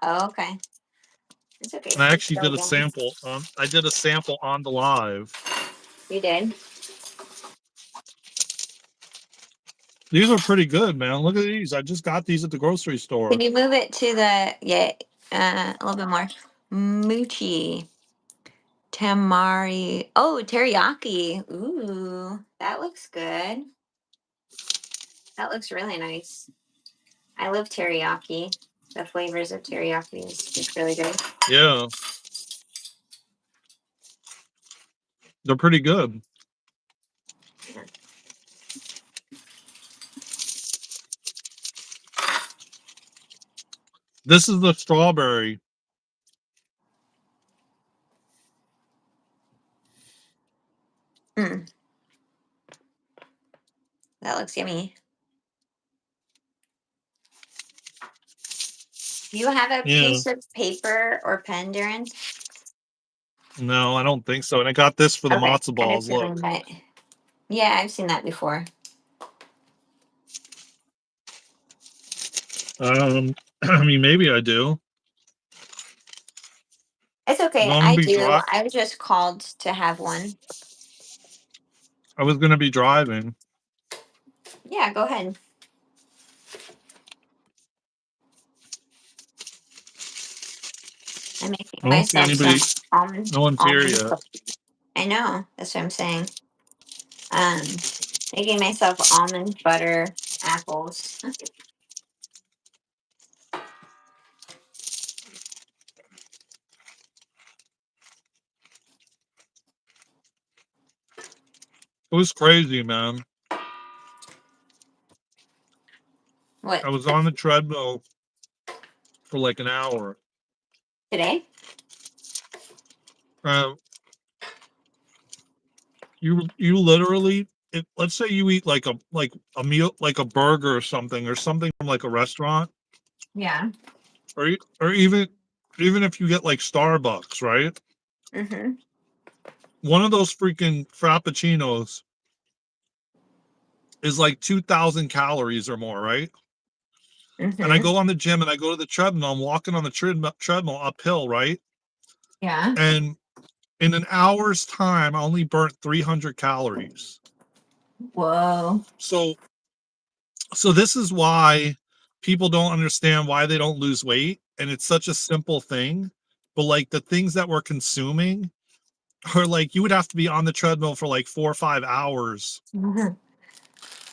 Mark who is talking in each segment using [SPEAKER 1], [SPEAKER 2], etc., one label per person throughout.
[SPEAKER 1] Oh, okay. It's okay.
[SPEAKER 2] And I
[SPEAKER 1] It's
[SPEAKER 2] actually
[SPEAKER 1] still
[SPEAKER 2] did a
[SPEAKER 1] yummy.
[SPEAKER 2] sample. I did a sample on the live.
[SPEAKER 1] You did?
[SPEAKER 2] These are pretty good, man. Look at these. I just got these at the grocery store.
[SPEAKER 1] Can you move it to the a little bit more? Moochie. Tamari. Oh, teriyaki. Ooh, that looks good. That looks really nice. I love teriyaki. The flavors of teriyaki is really good.
[SPEAKER 2] Yeah, they're pretty good.
[SPEAKER 1] Yeah.
[SPEAKER 2] This is the strawberry.
[SPEAKER 1] Mm, that looks yummy. Do you have a
[SPEAKER 2] Yeah.
[SPEAKER 1] piece of paper or pen, Daren?
[SPEAKER 2] No, I don't think so. And I got this for the
[SPEAKER 1] Okay,
[SPEAKER 2] matzo
[SPEAKER 1] I had a
[SPEAKER 2] balls.
[SPEAKER 1] feeling
[SPEAKER 2] Look.
[SPEAKER 1] that. Yeah, I've seen that before.
[SPEAKER 2] I mean, maybe I do.
[SPEAKER 1] It's okay.
[SPEAKER 2] No, I'm gonna
[SPEAKER 1] I
[SPEAKER 2] be
[SPEAKER 1] do.
[SPEAKER 2] dry.
[SPEAKER 1] I was just called to have one.
[SPEAKER 2] I was gonna be driving.
[SPEAKER 1] Yeah, go ahead. I'm making
[SPEAKER 2] I don't see
[SPEAKER 1] myself
[SPEAKER 2] anybody.
[SPEAKER 1] some almond.
[SPEAKER 2] No one's here
[SPEAKER 1] Almond.
[SPEAKER 2] yet.
[SPEAKER 1] I know. That's what I'm saying. Um, Making myself almond butter apples.
[SPEAKER 2] It was crazy, man.
[SPEAKER 1] What,
[SPEAKER 2] I was on the treadmill for like an hour.
[SPEAKER 1] today?
[SPEAKER 2] Uh, you literally, let's say you eat like a meal, like a burger or something from like a restaurant,
[SPEAKER 1] Yeah.
[SPEAKER 2] or even if you get like Starbucks, right?
[SPEAKER 1] Mm-hmm.
[SPEAKER 2] One of those freaking frappuccinos is like 2,000 calories or more, right? And I
[SPEAKER 1] Mm-hmm.
[SPEAKER 2] go on the gym and I go to the treadmill. I'm walking on the treadmill uphill, right?
[SPEAKER 1] Yeah.
[SPEAKER 2] And in an hour's time, I only burnt 300 calories.
[SPEAKER 1] Whoa.
[SPEAKER 2] So this is why people don't understand why they don't lose weight, and it's such a simple thing. But like the things that we're consuming are like you would have to be on the treadmill for like 4 or 5 hours
[SPEAKER 1] Mhm.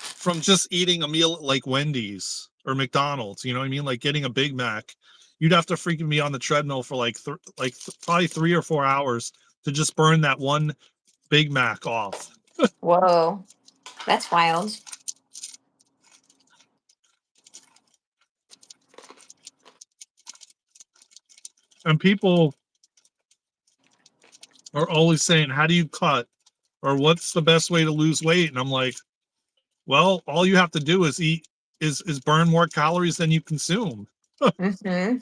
[SPEAKER 2] from just eating a meal at like Wendy's or McDonald's, you know what I mean? Like getting a Big Mac. You'd have to freaking be on the treadmill for probably 3 or 4 hours to just burn that one Big Mac off.
[SPEAKER 1] Whoa. That's wild.
[SPEAKER 2] And people are always saying, "How do you cut?" or "What's the best way to lose weight?" And I'm like, "Well, all you have to do is eat is burn more calories than you consume."
[SPEAKER 1] Mm-hmm.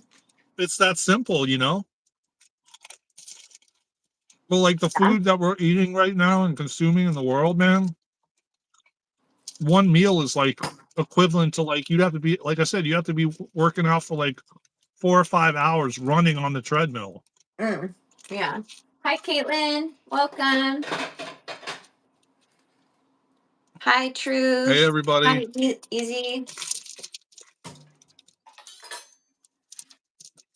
[SPEAKER 2] It's that simple, you know? But like the
[SPEAKER 1] Yeah.
[SPEAKER 2] food that we're eating right now and consuming in the world, man, one meal is like equivalent to like you'd have to be like I said, you have to be working out for like 4 or 5 hours running on the treadmill.
[SPEAKER 1] Mm. Yeah. Hi, Caitlin. Welcome. Hi,
[SPEAKER 2] Hey
[SPEAKER 1] Truth.
[SPEAKER 2] everybody.
[SPEAKER 1] Hi, Easy.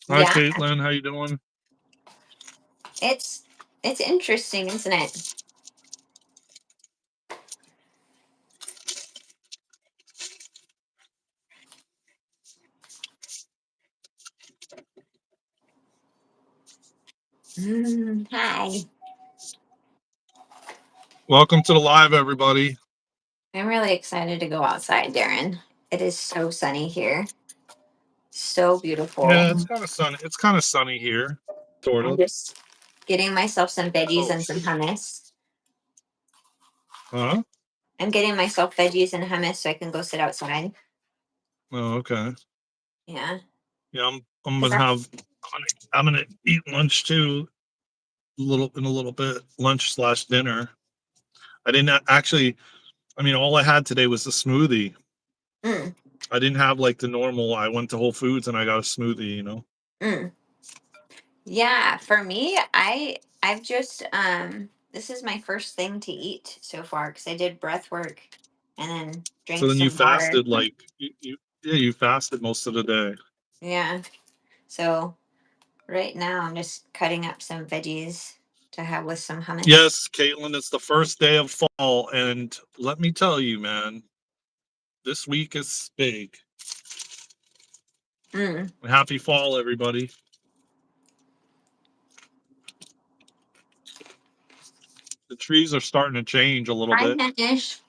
[SPEAKER 2] Hi
[SPEAKER 1] Yeah.
[SPEAKER 2] Caitlin, how you doing?
[SPEAKER 1] It's it's interesting, isn't it? Hi.
[SPEAKER 2] Welcome to the live, everybody.
[SPEAKER 1] I'm really excited to go outside, Darren. It is so sunny here. So
[SPEAKER 2] Yeah,
[SPEAKER 1] beautiful.
[SPEAKER 2] it's kind of sunny here, sort
[SPEAKER 1] I'm
[SPEAKER 2] of.
[SPEAKER 1] just getting myself some veggies
[SPEAKER 2] Oh,
[SPEAKER 1] and some hummus.
[SPEAKER 2] huh?
[SPEAKER 1] I'm getting myself veggies and hummus so I can go sit outside.
[SPEAKER 2] Oh, okay.
[SPEAKER 1] Yeah.
[SPEAKER 2] Yeah, I'm
[SPEAKER 1] 'Cause
[SPEAKER 2] gonna have I'm gonna eat lunch too, in a little bit, lunch slash dinner. I didn't actually. I mean, all I had today was a smoothie.
[SPEAKER 1] Mm,
[SPEAKER 2] I didn't have like the normal. I went to Whole Foods and I got a smoothie. You know.
[SPEAKER 1] Mm. Yeah, for me, I've just this is my first thing to eat so far because I did breath work and then
[SPEAKER 2] So
[SPEAKER 1] drank
[SPEAKER 2] then you
[SPEAKER 1] some water.
[SPEAKER 2] fasted like yeah, you fasted most of the day.
[SPEAKER 1] Yeah. So right now I'm just cutting up some veggies to have with some hummus.
[SPEAKER 2] Yes, Caitlin, it's the first day of fall, and let me tell you, man, this week is big.
[SPEAKER 1] Mm.
[SPEAKER 2] Happy fall, everybody. The trees are starting to change a little
[SPEAKER 1] Hi,
[SPEAKER 2] bit.
[SPEAKER 1] Henish.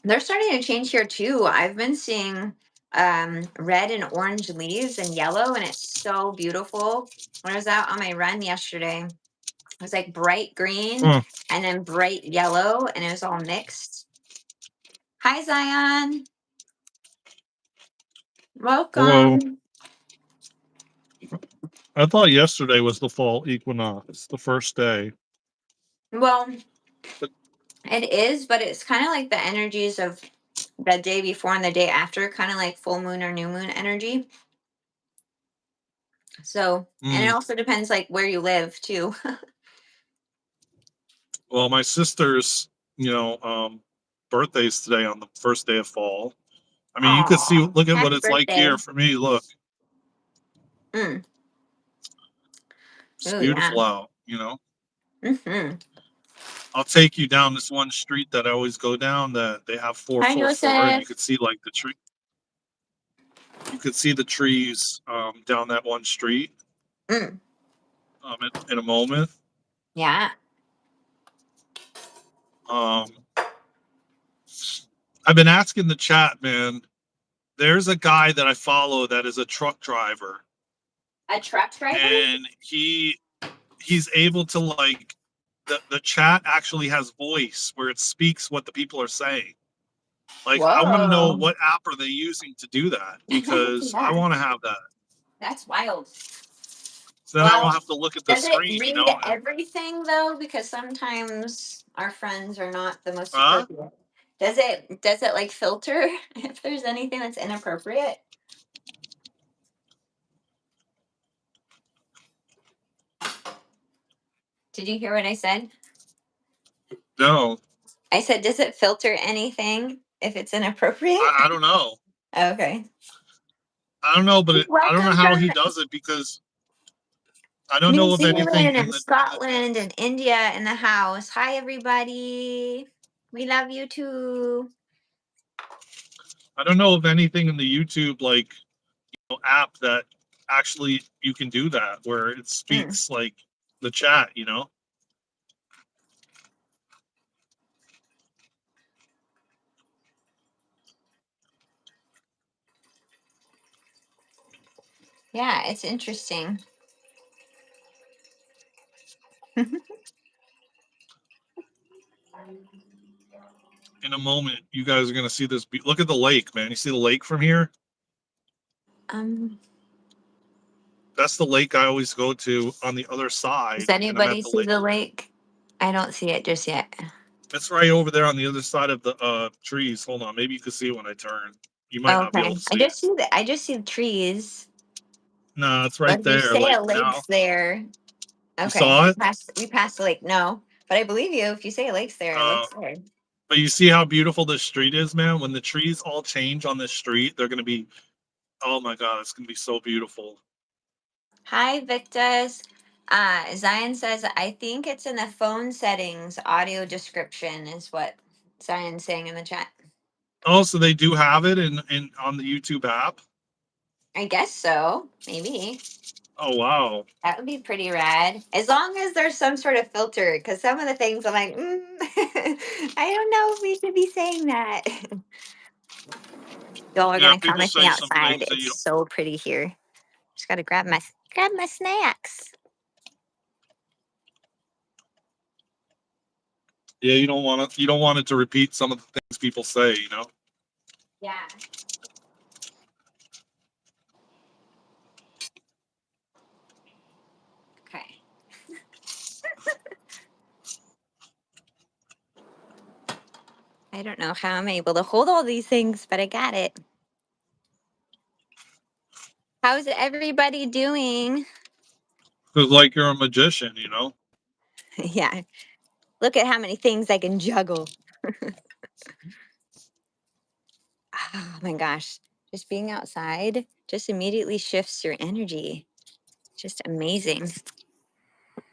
[SPEAKER 1] They're starting to change here too. I've been seeing red and orange leaves and yellow, and it's so beautiful. When I was out on my run yesterday, it was like bright green
[SPEAKER 2] Huh.
[SPEAKER 1] and then bright yellow, and it was all mixed. Hi, Zion.
[SPEAKER 2] Hello.
[SPEAKER 1] Welcome.
[SPEAKER 2] I thought yesterday was the fall equinox, the first day.
[SPEAKER 1] Well,
[SPEAKER 2] But
[SPEAKER 1] it is, but it's kind of like the energies of the day before and the day after, kind of like full moon or new moon energy. So, and it
[SPEAKER 2] mm,
[SPEAKER 1] also depends like where you live too.
[SPEAKER 2] well, my sister's, birthday's today on the first day of fall. I mean, you could see,
[SPEAKER 1] Aw,
[SPEAKER 2] look at what
[SPEAKER 1] happy
[SPEAKER 2] it's like here
[SPEAKER 1] birthday.
[SPEAKER 2] for me. Look,
[SPEAKER 1] Mm.
[SPEAKER 2] it's
[SPEAKER 1] Oh, yeah.
[SPEAKER 2] beautiful out.
[SPEAKER 1] Hmm.
[SPEAKER 2] I'll take you down this one street that I always go down that they have
[SPEAKER 1] Hi,
[SPEAKER 2] 444, and you
[SPEAKER 1] Joseph.
[SPEAKER 2] could see like the tree. You could see the trees down that one street
[SPEAKER 1] Mm.
[SPEAKER 2] in a moment.
[SPEAKER 1] Yeah.
[SPEAKER 2] Um, I've been asking the chat, man. There's a guy that I follow that is a truck driver,
[SPEAKER 1] A truck driver?
[SPEAKER 2] and he's able to like the chat actually has voice where it speaks what the people are saying. Like I want to know
[SPEAKER 1] Whoa.
[SPEAKER 2] what app are they using to do that because I
[SPEAKER 1] Yeah,
[SPEAKER 2] want to have that.
[SPEAKER 1] that's wild.
[SPEAKER 2] So then I
[SPEAKER 1] Well,
[SPEAKER 2] don't have to look at the
[SPEAKER 1] does it
[SPEAKER 2] screen,
[SPEAKER 1] read
[SPEAKER 2] and
[SPEAKER 1] everything though? Because sometimes our friends are not the most
[SPEAKER 2] huh?
[SPEAKER 1] appropriate. Does it like filter if there's anything that's inappropriate? Did you hear what I said?
[SPEAKER 2] No,
[SPEAKER 1] I said, does it filter anything if it's inappropriate?
[SPEAKER 2] I don't know.
[SPEAKER 1] Okay.
[SPEAKER 2] I don't know, I don't know
[SPEAKER 1] Welcome
[SPEAKER 2] how
[SPEAKER 1] from
[SPEAKER 2] he does it because I don't
[SPEAKER 1] New
[SPEAKER 2] know of anything
[SPEAKER 1] Zealand
[SPEAKER 2] in
[SPEAKER 1] and
[SPEAKER 2] the
[SPEAKER 1] Scotland and India in the house. Hi, everybody. We love you too.
[SPEAKER 2] I don't know of anything in the YouTube like app that actually you can do that where it
[SPEAKER 1] Mm.
[SPEAKER 2] speaks like the chat.
[SPEAKER 1] Yeah, it's interesting.
[SPEAKER 2] In a moment, you guys are gonna see this. Look at the lake, man. You see the lake from here?
[SPEAKER 1] um,
[SPEAKER 2] That's the lake I always go to on the other
[SPEAKER 1] does
[SPEAKER 2] side, and I'm at
[SPEAKER 1] anybody
[SPEAKER 2] the
[SPEAKER 1] see
[SPEAKER 2] lake.
[SPEAKER 1] the lake? I don't see it just yet.
[SPEAKER 2] It's right over there on the other side of the trees. Hold on, maybe you can see it when I turn. You might not be able
[SPEAKER 1] Okay.
[SPEAKER 2] to see it.
[SPEAKER 1] I just see the trees.
[SPEAKER 2] No, it's
[SPEAKER 1] But
[SPEAKER 2] right
[SPEAKER 1] if you
[SPEAKER 2] there.
[SPEAKER 1] say
[SPEAKER 2] Like
[SPEAKER 1] a
[SPEAKER 2] now,
[SPEAKER 1] lake's there,
[SPEAKER 2] you
[SPEAKER 1] okay.
[SPEAKER 2] saw it.
[SPEAKER 1] We passed the lake. No. But I believe you. If you say a lake's there, a
[SPEAKER 2] Uh,
[SPEAKER 1] lake's there.
[SPEAKER 2] but you see how beautiful this street is, man. When the trees all change on this street, they're gonna be. Oh my god, it's gonna be so beautiful.
[SPEAKER 1] Hi, Victus. Zion says, I think it's in the phone settings, audio description is what Zion's saying in the chat.
[SPEAKER 2] Oh, so they do have it in on the YouTube app.
[SPEAKER 1] I guess so. Maybe.
[SPEAKER 2] Oh wow.
[SPEAKER 1] That would be pretty rad. As long as there's some sort of filter, because some of the things I'm like, I don't know if we should be saying that. Y'all are
[SPEAKER 2] Yeah,
[SPEAKER 1] gonna come
[SPEAKER 2] people
[SPEAKER 1] with me
[SPEAKER 2] say some
[SPEAKER 1] outside.
[SPEAKER 2] things that
[SPEAKER 1] It's
[SPEAKER 2] you.
[SPEAKER 1] so pretty here. Just gotta grab my snacks.
[SPEAKER 2] Yeah, you don't want it to repeat some of the things people say.
[SPEAKER 1] Yeah. Okay. I don't know how I'm able to hold all these things, but I got it. How's everybody doing?
[SPEAKER 2] Because like you're a magician, you know.
[SPEAKER 1] Yeah. Look at how many things I can juggle. Oh my gosh. Just being outside just immediately shifts your energy. Just amazing. Let's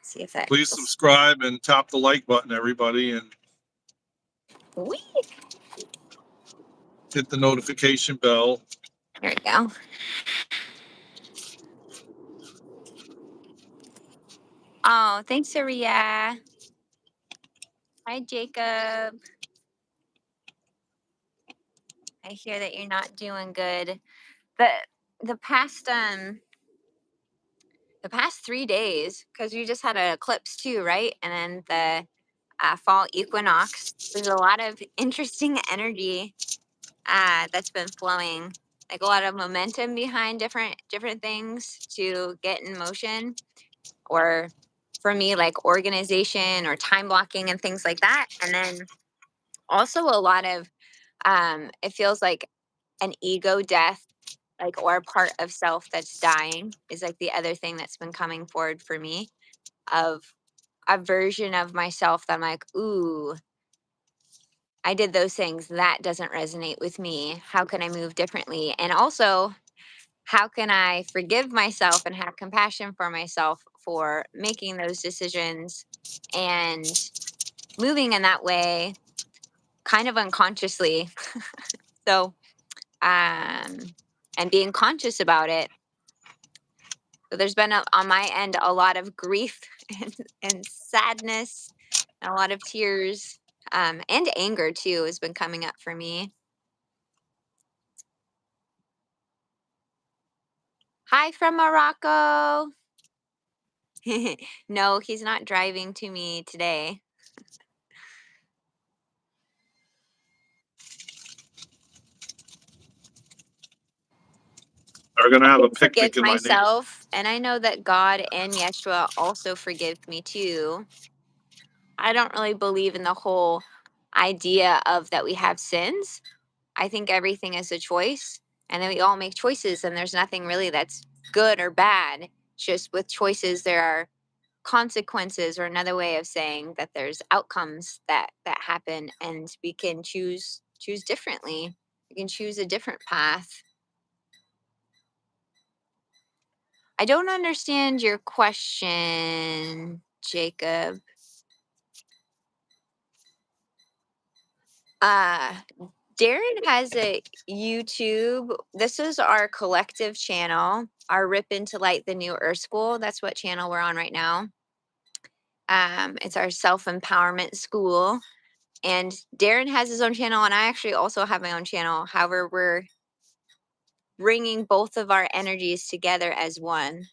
[SPEAKER 1] see if that.
[SPEAKER 2] Please subscribe and tap the like button, everybody, and
[SPEAKER 1] Whee!
[SPEAKER 2] hit the notification bell.
[SPEAKER 1] There we go. Oh, thanks, Aria. Hi, Jacob. I hear that you're not doing good. The the past the past 3 days, because we just had an eclipse too, right? And then the fall equinox. There's a lot of interesting energy that's been flowing, like a lot of momentum behind different things to get in motion, or for me, like organization or time blocking and things like that. And then also a lot of it feels like an ego death, like, or a part of self that's dying is like the other thing that's been coming forward for me, of a version of myself that I'm like, ooh, I did those things. That doesn't resonate with me. How can I move differently? And also, how can I forgive myself and have compassion for myself for making those decisions and moving in that way kind of unconsciously? So, and being conscious about it. So there's been on my end a lot of grief and sadness, and a lot of tears, and anger too has been coming up for me. Hi from Morocco. No, he's not driving to me today.
[SPEAKER 2] Are gonna
[SPEAKER 1] I
[SPEAKER 2] have a
[SPEAKER 1] can forgive
[SPEAKER 2] picnic in my neighborhood.
[SPEAKER 1] myself, and I know that God and Yeshua also forgive me too. I don't really believe in the whole idea of that we have sins. I think everything is a choice, and then we all make choices, and there's nothing really that's good or bad. Just with choices, there are consequences, or another way of saying that there's outcomes that happen, and we can choose differently. We can choose a different path. I don't understand your question, Jacob. Uh Darren has a YouTube. This is our collective channel, our Rip Into Light the New Earth School. That's what channel we're on right now. It's our self empowerment school. And Darren has his own channel, and I actually also have my own channel. However, we're bringing both of our energies together as one.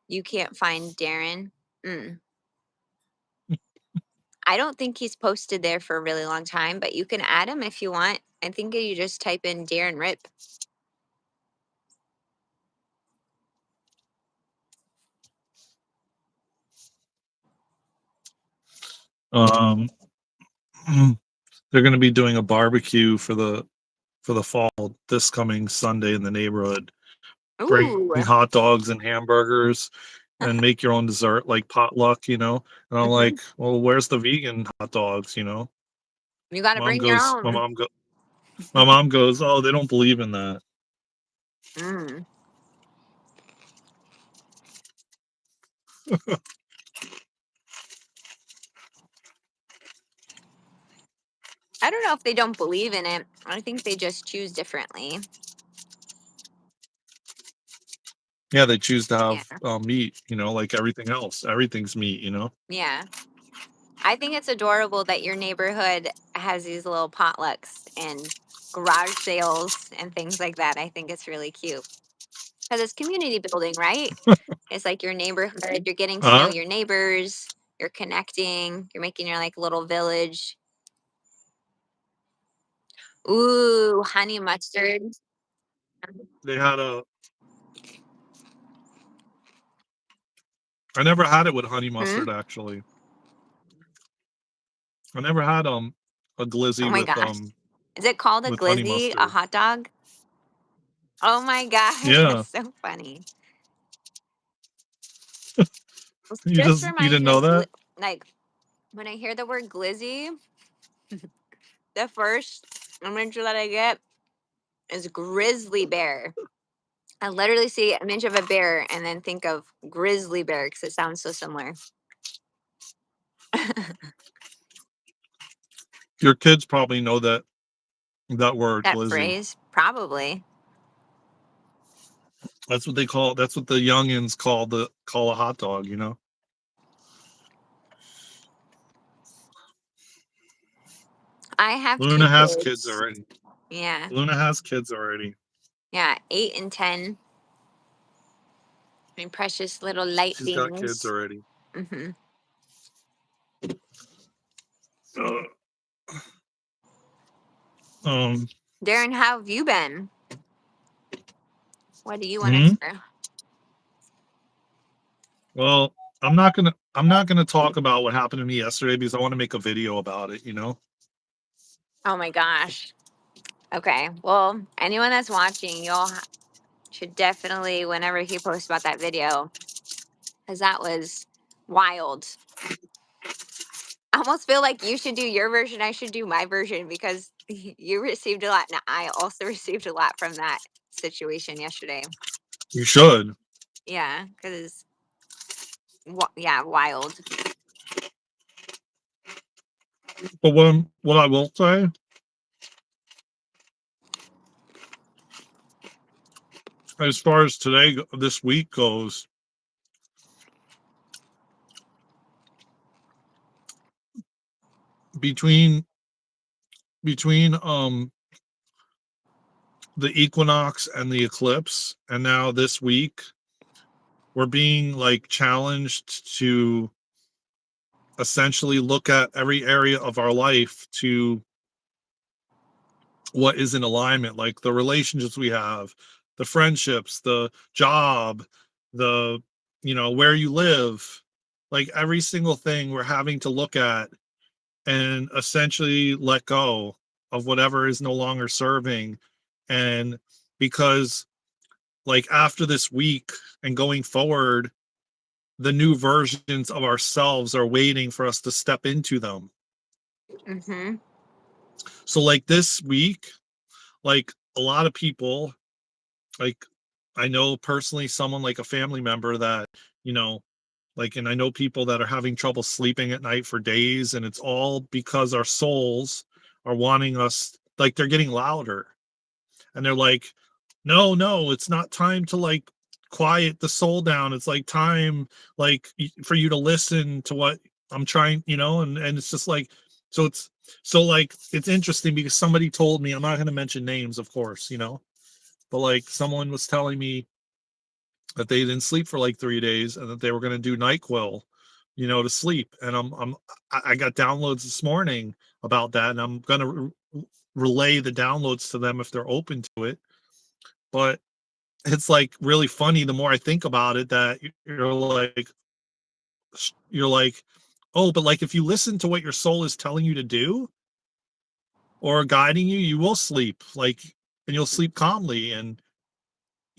[SPEAKER 1] You can't find Darren. Mm. I don't think he's posted there for a really long time, but you can add him if you want. I think you just type in Darren Rip.
[SPEAKER 2] Um, they're gonna be doing a barbecue for the fall this coming Sunday in the neighborhood. Bring
[SPEAKER 1] Ooh.
[SPEAKER 2] hot dogs and hamburgers and make your own dessert like potluck, you know. And I'm
[SPEAKER 1] Mhm.
[SPEAKER 2] like, well, where's the vegan hot dogs, you know?
[SPEAKER 1] You got to
[SPEAKER 2] Mom
[SPEAKER 1] bring your
[SPEAKER 2] goes, my
[SPEAKER 1] own.
[SPEAKER 2] mom go, my mom goes, oh, they don't believe in that.
[SPEAKER 1] Mm. I don't know if they don't believe in it. I think they just choose differently.
[SPEAKER 2] Yeah, they choose to
[SPEAKER 1] Yeah.
[SPEAKER 2] have meat, you know, like everything else. Everything's meat, you know.
[SPEAKER 1] Yeah. I think it's adorable that your neighborhood has these little potlucks and garage sales and things like that. I think it's really cute because it's community building, right? It's like your neighborhood, you're getting to know
[SPEAKER 2] Huh?
[SPEAKER 1] your neighbors, you're connecting, you're making your like little village. Ooh, honey mustard.
[SPEAKER 2] They had a. I never had it with honey
[SPEAKER 1] Hmm?
[SPEAKER 2] mustard actually. I never had a
[SPEAKER 1] Oh
[SPEAKER 2] glizzy
[SPEAKER 1] my
[SPEAKER 2] with
[SPEAKER 1] gosh. Is it called a
[SPEAKER 2] with honey
[SPEAKER 1] glizzy, a
[SPEAKER 2] mustard.
[SPEAKER 1] hot dog? Oh my gosh,
[SPEAKER 2] Yeah,
[SPEAKER 1] that's so funny. This
[SPEAKER 2] you
[SPEAKER 1] just
[SPEAKER 2] just you
[SPEAKER 1] reminds
[SPEAKER 2] didn't
[SPEAKER 1] me
[SPEAKER 2] know
[SPEAKER 1] of
[SPEAKER 2] that?
[SPEAKER 1] like when I hear the word glizzy, the first image that I get is grizzly bear. I literally see an image of a bear and then think of grizzly bear because it sounds so similar.
[SPEAKER 2] Your kids probably know that word,
[SPEAKER 1] That
[SPEAKER 2] glizzy.
[SPEAKER 1] phrase, probably.
[SPEAKER 2] That's what they call. That's what the youngins call a hot dog. You know.
[SPEAKER 1] I have two
[SPEAKER 2] Luna has kids
[SPEAKER 1] kids.
[SPEAKER 2] already.
[SPEAKER 1] Yeah.
[SPEAKER 2] Luna has kids already.
[SPEAKER 1] Yeah. 8 and 10. My precious little light
[SPEAKER 2] She's got kids
[SPEAKER 1] beings.
[SPEAKER 2] already.
[SPEAKER 1] Hmm.
[SPEAKER 2] Um.
[SPEAKER 1] Darren, how have you been? What do you want to
[SPEAKER 2] hmm?
[SPEAKER 1] share?
[SPEAKER 2] Well, I'm not gonna talk about what happened to me yesterday because I want to make a video about it. You know.
[SPEAKER 1] Oh my gosh. Okay. Well, anyone that's watching, y'all should definitely, whenever he posts about that video, because that was wild. I almost feel like you should do your version. I should do my version because you received a lot. And I also received a lot from that situation yesterday.
[SPEAKER 2] You should.
[SPEAKER 1] Yeah. Because, yeah, wild.
[SPEAKER 2] But what I will say, as far as this week goes, between the equinox and the eclipse, and now this week, we're being like challenged to essentially look at every area of our life to what is in alignment, like the relationships we have, the friendships, the job, the where you live, like every single thing we're having to look at and essentially let go of whatever is no longer serving. And because like after this week and going forward, the new versions of ourselves are waiting for us to step into them.
[SPEAKER 1] Mm-hmm.
[SPEAKER 2] So like this week, like a lot of people, like I know personally someone like a family member that, you know, like, and I know people that are having trouble sleeping at night for days, and it's all because our souls are wanting us, like they're getting louder. And they're like, no, no, it's not time to like quiet the soul down. It's like time like for you to listen to what I'm trying, and it's just like, so it's interesting because somebody told me, I'm not going to mention names, of course, but like someone was telling me that they didn't sleep for like 3 days and that they were going to do NyQuil, to sleep. And I got downloads this morning about that, and I'm going to relay the downloads to them if they're open to it. But it's like really funny the more I think about it, that you're like, oh, but like if you listen to what your soul is telling you to do or guiding you, you will sleep, like, and you'll sleep calmly. And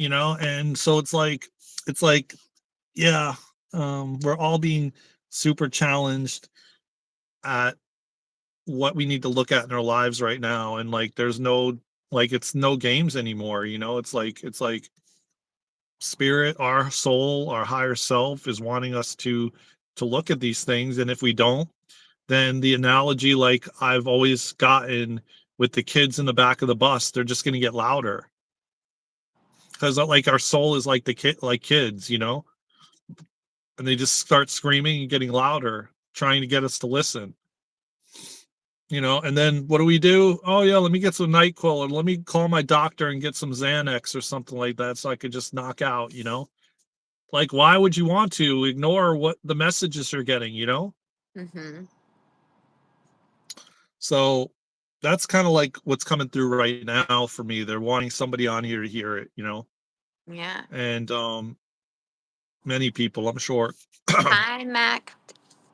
[SPEAKER 2] and so it's like yeah, we're all being super challenged at what we need to look at in our lives right now. And like there's no, like, it's no games anymore. It's like spirit, our soul, our higher self is wanting us to look at these things. And if we don't, then the analogy, like I've always gotten with the kids in the back of the bus, they're just going to get louder, because like our soul is like the kid, like kids, and they just start screaming and getting louder, trying to get us to listen. And then what do we do? Oh yeah, let me get some NyQuil, or let me call my doctor and get some Xanax or something like that so I could just knock out. Like, why would you want to ignore what the messages are getting?
[SPEAKER 1] Mm-hmm.
[SPEAKER 2] So that's kind of like what's coming through right now for me. They're wanting somebody on here to hear it.
[SPEAKER 1] Yeah.
[SPEAKER 2] And many people, I'm sure.
[SPEAKER 1] Hi, Mac.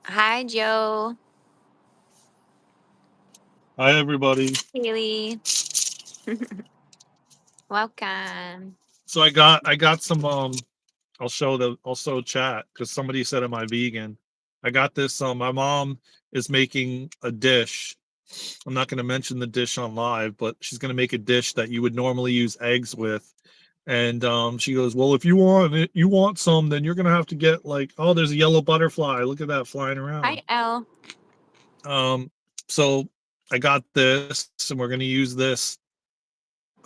[SPEAKER 1] Hi, Joe.
[SPEAKER 2] Hi, everybody.
[SPEAKER 1] Haley. Welcome.
[SPEAKER 2] So I got some. I'll show chat because somebody said, "Am I vegan?" I got this. My mom is making a dish. I'm not going to mention the dish on live, but she's going to make a dish that you would normally use eggs with. And she goes, "Well, if you want it, you want some, then you're going to have to get like, oh, there's a yellow butterfly. Look at that flying around."
[SPEAKER 1] Hi, Elle.
[SPEAKER 2] So I got this, and we're going to use this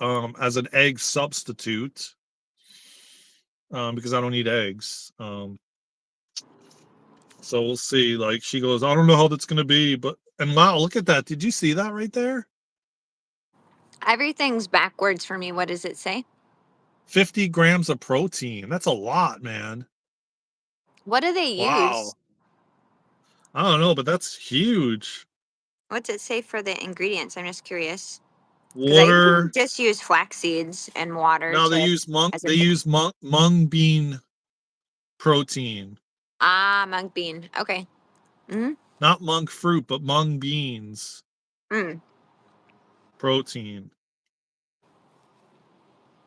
[SPEAKER 2] as an egg substitute because I don't eat eggs. So we'll see. Like she goes, I don't know how that's going to be, but and wow, look at that. Did you see that right there?
[SPEAKER 1] Everything's backwards for me. What does it say?
[SPEAKER 2] 50 grams of protein. That's a lot, man.
[SPEAKER 1] What do they use?
[SPEAKER 2] Wow. I don't know, but that's huge.
[SPEAKER 1] What's it say for the ingredients? I'm just curious. Because I usually
[SPEAKER 2] Water.
[SPEAKER 1] just use flax seeds and water
[SPEAKER 2] Now they
[SPEAKER 1] to
[SPEAKER 2] use mung.
[SPEAKER 1] as a
[SPEAKER 2] They
[SPEAKER 1] base.
[SPEAKER 2] use mung bean protein,
[SPEAKER 1] Ah, mung bean. Okay. Mm-hmm.
[SPEAKER 2] not monk fruit, but mung beans
[SPEAKER 1] Mm.
[SPEAKER 2] protein.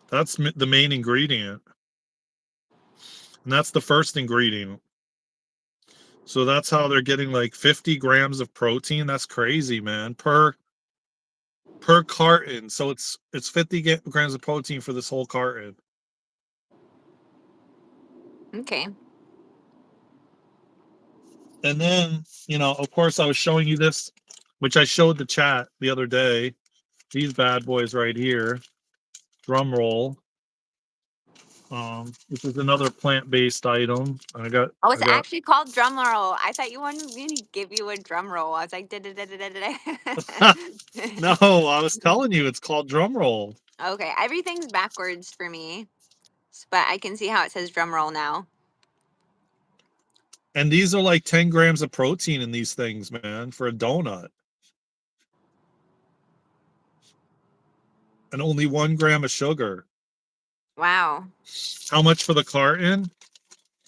[SPEAKER 2] That's the main ingredient, and that's the first ingredient. So that's how they're getting like 50 grams of protein. That's crazy, man. Per carton. So it's 50 grams of protein for this whole carton.
[SPEAKER 1] Okay.
[SPEAKER 2] And then, of course, I was showing you this, which I showed the chat the other day. These bad boys right here. Drum roll. This is another plant-based item. I got.
[SPEAKER 1] Oh, it's actually called drum roll. I thought you wanted me to give you a drum roll. I was like, da da da da da
[SPEAKER 2] No,
[SPEAKER 1] da.
[SPEAKER 2] I was telling you, it's called drum roll.
[SPEAKER 1] Okay, everything's backwards for me, but I can see how it says drum roll now.
[SPEAKER 2] And these are like 10 grams of protein in these things, man, for a donut. And only 1 gram of sugar.
[SPEAKER 1] Wow.
[SPEAKER 2] How much for the carton?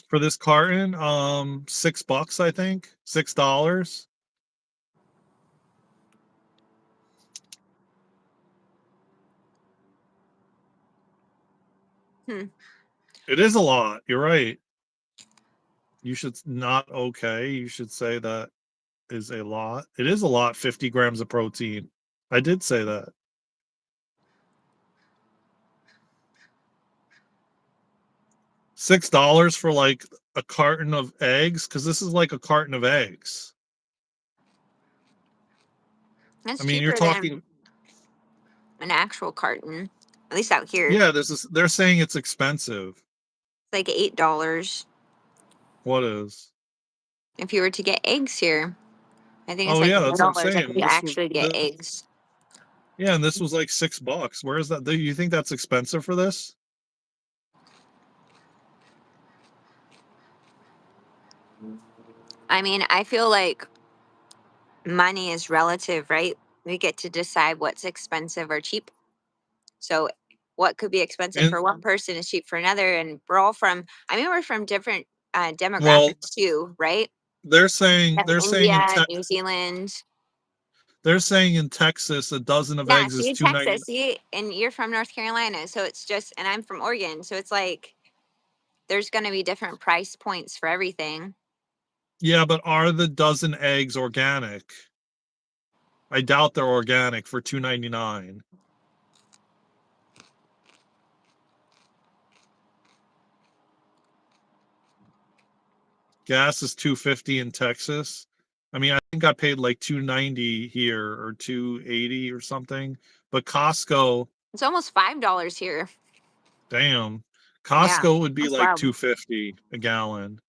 [SPEAKER 2] For this carton, $6, I think. $6.
[SPEAKER 1] Hmm.
[SPEAKER 2] It is a lot. You're right. You should not okay. You should say that is a lot. It is a lot, 50 grams of protein. I did say that. $6 for like a carton of eggs, because this is like a carton of eggs.
[SPEAKER 1] That's
[SPEAKER 2] I mean, you're
[SPEAKER 1] cheaper than
[SPEAKER 2] talking.
[SPEAKER 1] an actual carton, at least out here.
[SPEAKER 2] Yeah, they're saying it's expensive.
[SPEAKER 1] It's like $8
[SPEAKER 2] What is?
[SPEAKER 1] if you were to get eggs here. I think it's
[SPEAKER 2] Oh
[SPEAKER 1] like
[SPEAKER 2] yeah, that's what I'm
[SPEAKER 1] $8 if
[SPEAKER 2] saying.
[SPEAKER 1] you
[SPEAKER 2] This was
[SPEAKER 1] actually get
[SPEAKER 2] the
[SPEAKER 1] eggs.
[SPEAKER 2] Yeah, and this was like $6. Where is that? Do you think that's expensive for this?
[SPEAKER 1] I mean, I feel like money is relative, right? We get to decide what's expensive or cheap. So what could be expensive
[SPEAKER 2] And
[SPEAKER 1] for one person is cheap for another. And we're all from, I mean, we're from different
[SPEAKER 2] well,
[SPEAKER 1] demographics too, right?
[SPEAKER 2] they're saying
[SPEAKER 1] Like
[SPEAKER 2] they're saying in
[SPEAKER 1] India,
[SPEAKER 2] tech
[SPEAKER 1] New Zealand.
[SPEAKER 2] they're saying in Texas a dozen of
[SPEAKER 1] Yeah,
[SPEAKER 2] eggs is
[SPEAKER 1] see,
[SPEAKER 2] 2.99.
[SPEAKER 1] Texas, see, and you're from North Carolina. So it's just, and I'm from Oregon. So it's like, there's going to be different price points for everything.
[SPEAKER 2] Yeah, but are the dozen eggs organic? I doubt they're organic for 2.99. Gas is 2.50 in Texas. I mean, I think I paid like 2.90 here or 2.80 or something. But Costco,
[SPEAKER 1] It's almost $5 here.
[SPEAKER 2] damn.
[SPEAKER 1] Yeah,
[SPEAKER 2] Costco would be
[SPEAKER 1] that's
[SPEAKER 2] like
[SPEAKER 1] wild.
[SPEAKER 2] 2.50 a gallon.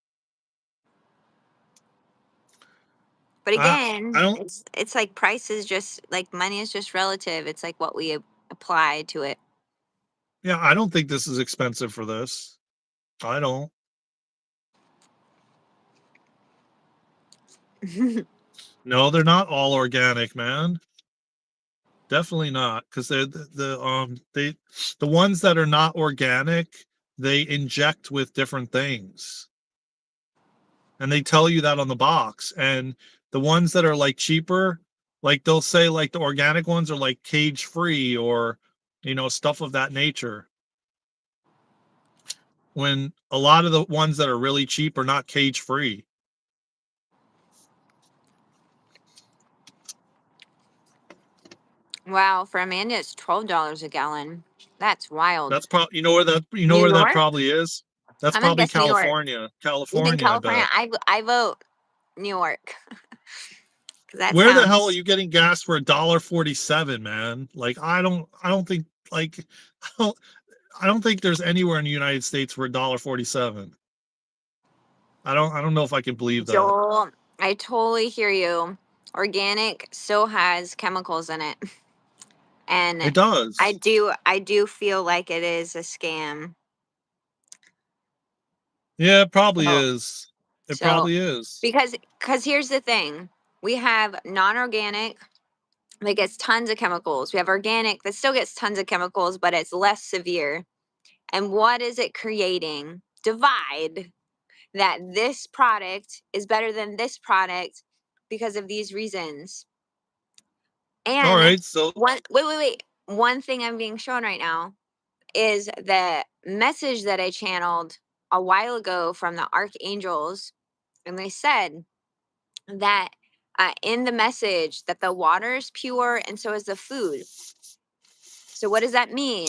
[SPEAKER 1] But
[SPEAKER 2] I
[SPEAKER 1] again,
[SPEAKER 2] don't
[SPEAKER 1] it's like price is just like money is just relative. It's like what we apply to it.
[SPEAKER 2] Yeah, I don't think this is expensive for this. I don't. No, they're not all organic, man. Definitely not, because they're the ones that are not organic, they inject with different things, and they tell you that on the box. And the ones that are like cheaper, Like they'll say like the organic ones are like cage free or stuff of that nature. When a lot of the ones that are really cheap are not cage free.
[SPEAKER 1] Wow, for Amanda, it's $12 a gallon. That's wild.
[SPEAKER 2] That's probably where
[SPEAKER 1] New
[SPEAKER 2] that
[SPEAKER 1] York?
[SPEAKER 2] probably is. That's
[SPEAKER 1] I'm gonna
[SPEAKER 2] probably
[SPEAKER 1] guess New York.
[SPEAKER 2] California.
[SPEAKER 1] You think
[SPEAKER 2] California, I
[SPEAKER 1] California?
[SPEAKER 2] bet.
[SPEAKER 1] I vote New York. 'Cause that
[SPEAKER 2] Where the hell are
[SPEAKER 1] sounds
[SPEAKER 2] you getting gas for $1.47, man? Like I don't think like I don't, I don't think there's anywhere in the United States for $1.47. I don't know if I can believe that.
[SPEAKER 1] Joel. I totally hear you. Organic still has chemicals in it, and
[SPEAKER 2] It does.
[SPEAKER 1] I do feel like it is a scam.
[SPEAKER 2] Yeah, it probably
[SPEAKER 1] So,
[SPEAKER 2] is. It
[SPEAKER 1] so
[SPEAKER 2] probably is.
[SPEAKER 1] because here's the thing, we have non-organic that gets tons of chemicals. We have organic that still gets tons of chemicals, but it's less severe. And what is it creating? Divide. That this product is better than this product because of these reasons.
[SPEAKER 2] All
[SPEAKER 1] And
[SPEAKER 2] right, so
[SPEAKER 1] wait. One thing I'm being shown right now is the message that I channeled a while ago from the archangels, and they said that in the message that the water is pure and so is the food. So what does that mean?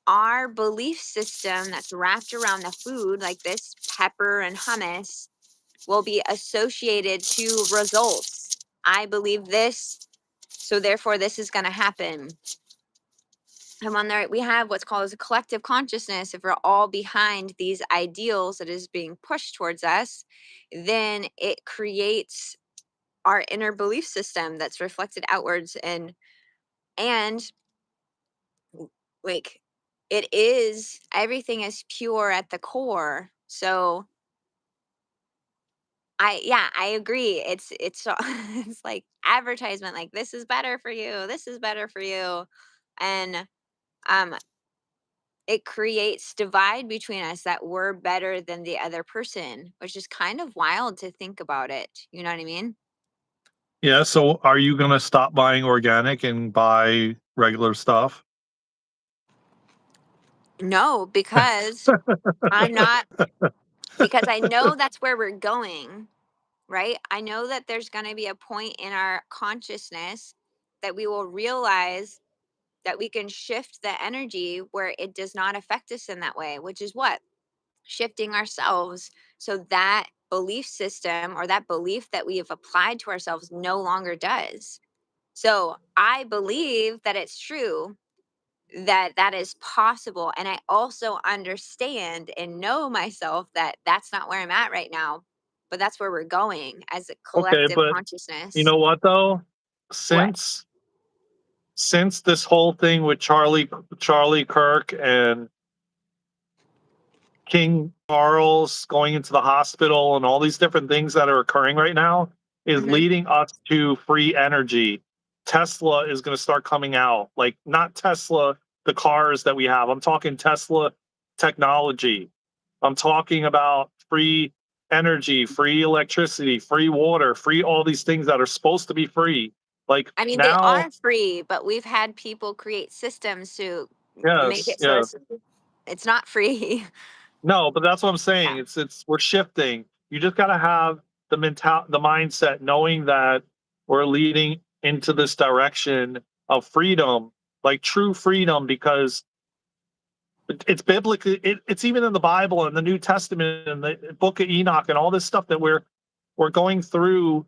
[SPEAKER 1] Our belief system that's wrapped around the food, like this pepper and hummus, will be associated to results. I believe this, so therefore this is going to happen. And when there, we have what's called as a collective consciousness, if we're all behind these ideals that is being pushed towards us, then it creates our inner belief system that's reflected outwards, and like it is, everything is pure at the core. So I agree. It's it's like advertisement, like this is better for you. This is better for you. And um it creates divide between us that we're better than the other person, which is kind of wild to think about it. You know what I mean?
[SPEAKER 2] yeah, so are you gonna stop buying organic and buy regular stuff?
[SPEAKER 1] No, because I'm not, because I know that's where we're going, right? I know that there's going to be a point in our consciousness that we will realize that we can shift the energy where it does not affect us in that way, which is what? Shifting ourselves so that belief system or that belief that we have applied to ourselves no longer does. So I believe that it's true, that that is possible, and I also understand and know myself that that's not where I'm at right now, but that's where we're going as a
[SPEAKER 2] Okay,
[SPEAKER 1] collective
[SPEAKER 2] but you
[SPEAKER 1] consciousness.
[SPEAKER 2] know what though?
[SPEAKER 1] What?
[SPEAKER 2] Since this whole thing with Charlie Kirk and King Charles going into the hospital and all these different things that are occurring right now is
[SPEAKER 1] Hmm.
[SPEAKER 2] leading us to free energy. Tesla is going to start coming out. Like not Tesla, the cars that we have. I'm talking Tesla technology. I'm talking about free energy, free electricity, free water, free all these things that are supposed to be free. Like
[SPEAKER 1] I mean, they
[SPEAKER 2] now,
[SPEAKER 1] are free, but we've had people create systems to make
[SPEAKER 2] yes,
[SPEAKER 1] it so
[SPEAKER 2] yes.
[SPEAKER 1] it's not free.
[SPEAKER 2] No, but that's what I'm saying.
[SPEAKER 1] Yeah.
[SPEAKER 2] It's we're shifting. You just got to have the mindset, knowing that we're leading into this direction of freedom, like true freedom, because it's biblically. It's even in the Bible and the New Testament and the Book of Enoch and all this stuff that we're going through.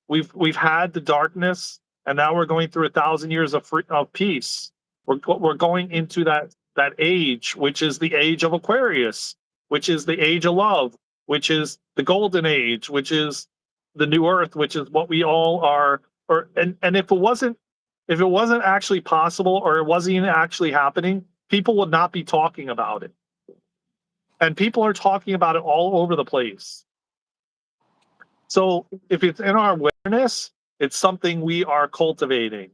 [SPEAKER 2] We've had the darkness, and now we're going through 1,000 years of peace. We're going into that age, which is the age of Aquarius, which is the age of love, which is the golden age, which is the new earth, which is what we all are. And if it wasn't actually possible or it wasn't even actually happening, people would not be talking about it. And people are talking about it all over the place. So if it's in our awareness, it's something we are cultivating.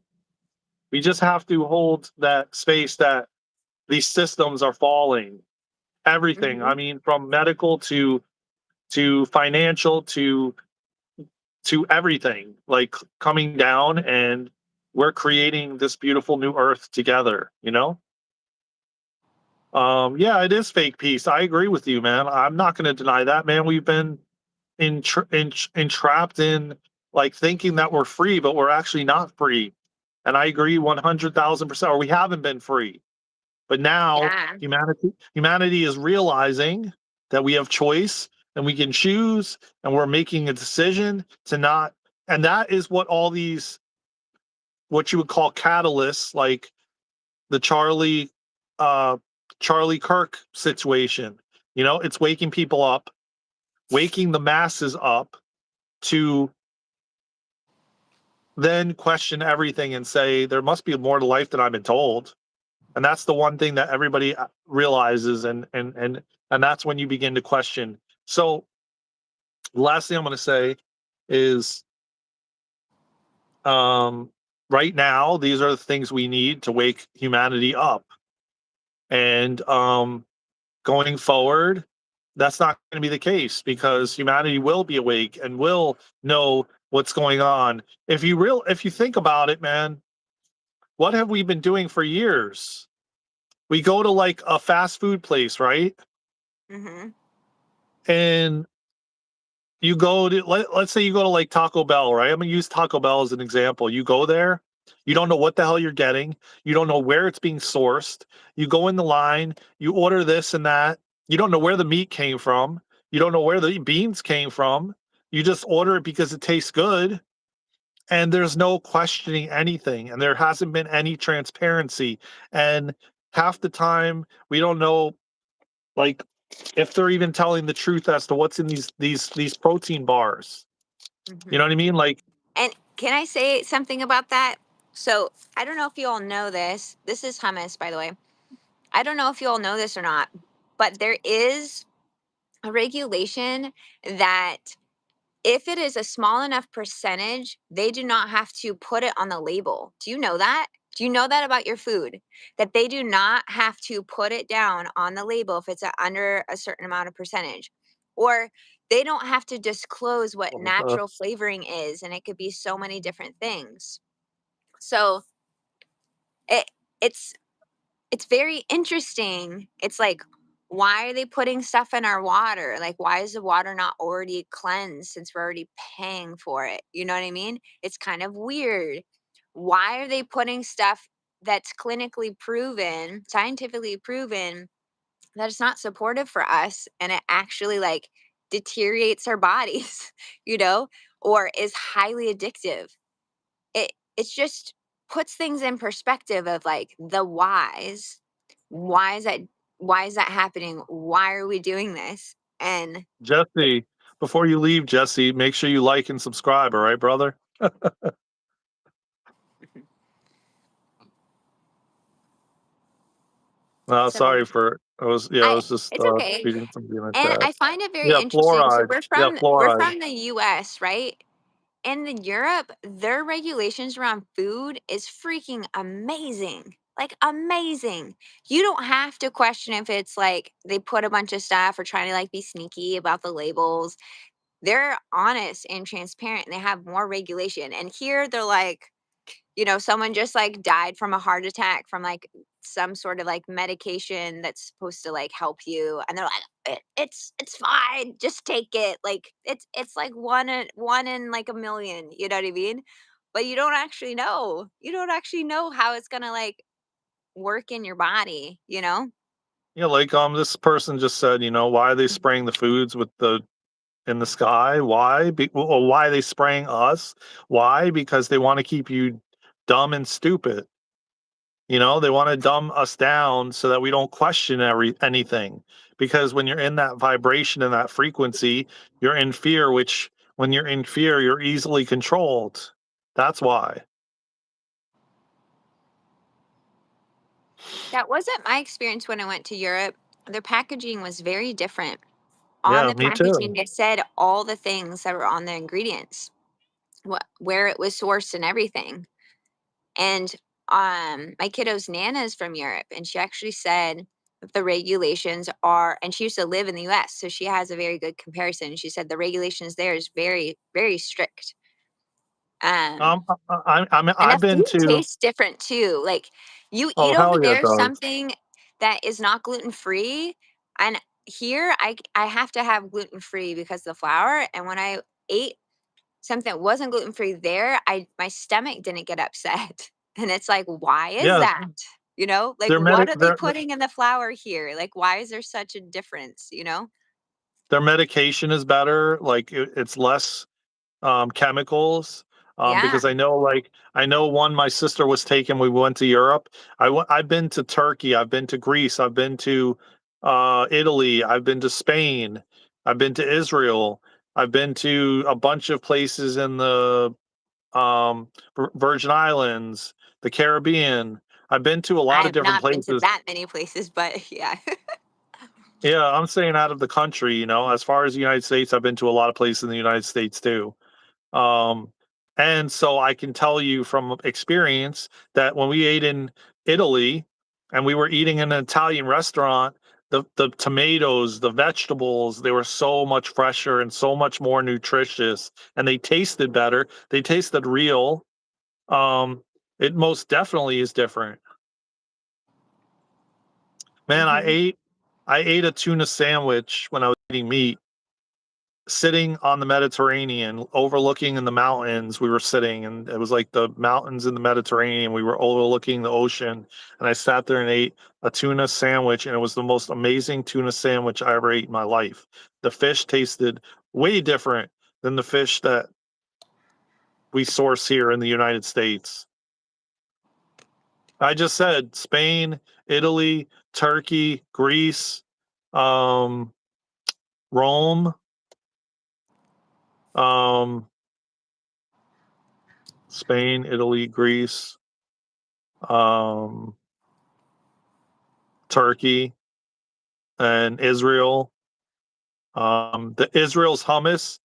[SPEAKER 2] We just have to hold that space that these systems are falling. Everything.
[SPEAKER 1] Hmm.
[SPEAKER 2] I mean, from medical to financial to everything, like coming down, and we're creating this beautiful new earth together, you know? Yeah, it is fake peace. I agree with you, man. I'm not going to deny that, man. We've been entrapped in like thinking that we're free, but we're actually not free. And I agree 100,000%. Or we haven't been free. But now
[SPEAKER 1] Yeah.
[SPEAKER 2] humanity is realizing that we have choice and we can choose, and we're making a decision to not. And that is what all these, what you would call catalysts, like the uh Charlie Kirk situation. You know, it's waking people up, waking the masses up to then question everything and say there must be more to life than I've been told. And that's the one thing that everybody realizes, and that's when you begin to question. So the last thing I'm going to say is, um right now these are the things we need to wake humanity up. And going forward, that's not going to be the case, because humanity will be awake and will know what's going on. If you think about it, man, what have we been doing for years? We go to like a fast food place, right?
[SPEAKER 1] Mm-hmm.
[SPEAKER 2] And you go to, let's say you go to like Taco Bell, right? I'm gonna use Taco Bell as an example. You go there, you don't know what the hell you're getting, you don't know where it's being sourced. You go in the line, you order this and that, you don't know where the meat came from, you don't know where the beans came from. You just order it because it tastes good, and there's no questioning anything, and there hasn't been any transparency. And half the time we don't know, like, if they're even telling the truth as to what's in these protein bars. You
[SPEAKER 1] Mm-hmm.
[SPEAKER 2] know what I mean? Like,
[SPEAKER 1] And can I say something about that? So I don't know if you all know this. This is hummus, by the way. I don't know if you all know this or not, but there is a regulation that if it is a small enough percentage, they do not have to put it on the label. Do you know that? Do you know that about your food? That they do not have to put it down on the label if it's under a certain amount of percentage. Or they don't have to disclose what
[SPEAKER 2] uh,
[SPEAKER 1] natural flavoring is, and it could be so many different things. So it it's it's very interesting. It's like, why are they putting stuff in our water? Like, why is the water not already cleansed since we're already paying for it? You know what I mean? It's kind of weird. Why are they putting stuff that's clinically proven, scientifically proven, that it's not supportive for us, and it actually like deteriorates our bodies, you know, or is highly addictive? It's just puts things in perspective of like the whys. Why is that why is that happening? Why are we doing this? And
[SPEAKER 2] Jesse, before you leave, Jesse, make sure you like and subscribe. All right, brother.
[SPEAKER 1] so
[SPEAKER 2] Sorry for I
[SPEAKER 1] I
[SPEAKER 2] was just
[SPEAKER 1] it's okay.
[SPEAKER 2] reading something in the
[SPEAKER 1] And
[SPEAKER 2] chat.
[SPEAKER 1] I find it very
[SPEAKER 2] Yeah,
[SPEAKER 1] interesting. So
[SPEAKER 2] fluoride. Yeah,
[SPEAKER 1] we're
[SPEAKER 2] fluoride.
[SPEAKER 1] from the US, right? And in Europe, their regulations around food is freaking amazing. Like amazing. You don't have to question if it's like they put a bunch of stuff or trying to like be sneaky about the labels. They're honest and transparent, and they have more regulation. And here they're like, someone just like died from a heart attack from like some sort of like medication that's supposed to like help you, and they're like, it's fine, just take it. Like it's like one in like a million. You know what I mean? But you don't actually know how it's gonna like work in your body.
[SPEAKER 2] Yeah, like this person just said, why are they spraying the foods with the in the sky? Why? Why are they spraying us? Why? Because they want to keep you dumb and stupid. They want to dumb us down so that we don't question anything. Because when you're in that vibration and that frequency, you're in fear, which when you're in fear, you're easily controlled. That's why.
[SPEAKER 1] That wasn't my experience when I went to Europe. Their packaging was very different. On
[SPEAKER 2] Yeah,
[SPEAKER 1] the
[SPEAKER 2] me too.
[SPEAKER 1] packaging, it said all the things that were on the ingredients, where it was sourced and everything. And my kiddo's nana is from Europe, and she actually said that the regulations are, and she used to live in the US, so she has a very good comparison. She said the regulations there is very, very strict. Um, and the
[SPEAKER 2] I've been
[SPEAKER 1] food
[SPEAKER 2] to.
[SPEAKER 1] tastes different too. Like you
[SPEAKER 2] Oh,
[SPEAKER 1] eat over
[SPEAKER 2] hell yeah, it
[SPEAKER 1] there
[SPEAKER 2] does.
[SPEAKER 1] something that is not gluten free, and here I have to have gluten free because of the flour. And when I ate something that wasn't gluten free there, I my stomach didn't get upset. And it's like, why is
[SPEAKER 2] Yeah,
[SPEAKER 1] that? You know, like
[SPEAKER 2] their
[SPEAKER 1] what are they
[SPEAKER 2] their
[SPEAKER 1] putting in the flour here? Like, why is there such a difference? You know?
[SPEAKER 2] their medication is better. Like it's less chemicals.
[SPEAKER 1] Yeah,
[SPEAKER 2] Because I know one my sister was taking. We went to Europe. I've been to Turkey. I've been to Greece. I've been to Italy. I've been to Spain. I've been to Israel. I've been to a bunch of places in the Virgin Islands, the Caribbean. I've been to a
[SPEAKER 1] I
[SPEAKER 2] lot of
[SPEAKER 1] have
[SPEAKER 2] different
[SPEAKER 1] not been to
[SPEAKER 2] places.
[SPEAKER 1] that many places, but yeah.
[SPEAKER 2] Yeah, I'm saying out of the country, as far as the United States, I've been to a lot of places in the United States too. Um, and so I can tell you from experience that when we ate in Italy and we were eating in an Italian restaurant, the tomatoes, the vegetables, they were so much fresher and so much more nutritious, and they tasted better. They tasted real. Um, it most definitely is different. Man,
[SPEAKER 1] Hmm.
[SPEAKER 2] I ate a tuna sandwich when I was eating meat, sitting on the Mediterranean, overlooking in the mountains. We were sitting, and it was like the mountains in the Mediterranean. We were overlooking the ocean, and I sat there and ate a tuna sandwich, and it was the most amazing tuna sandwich I ever ate in my life. The fish tasted way different than the fish that we source here in the United States. I just said Spain, Italy, Turkey, Greece, um, Rome, um, Spain, Italy, Greece, um, Turkey, and Israel. The Israel's hummus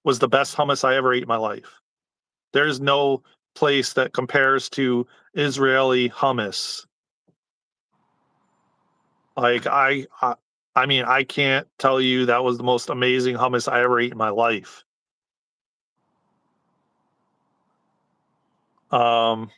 [SPEAKER 2] was the best hummus I ever ate in my life. There's no place that compares to Israeli hummus. Like I mean, I can't tell you that was the most amazing hummus I ever ate in my life. Um,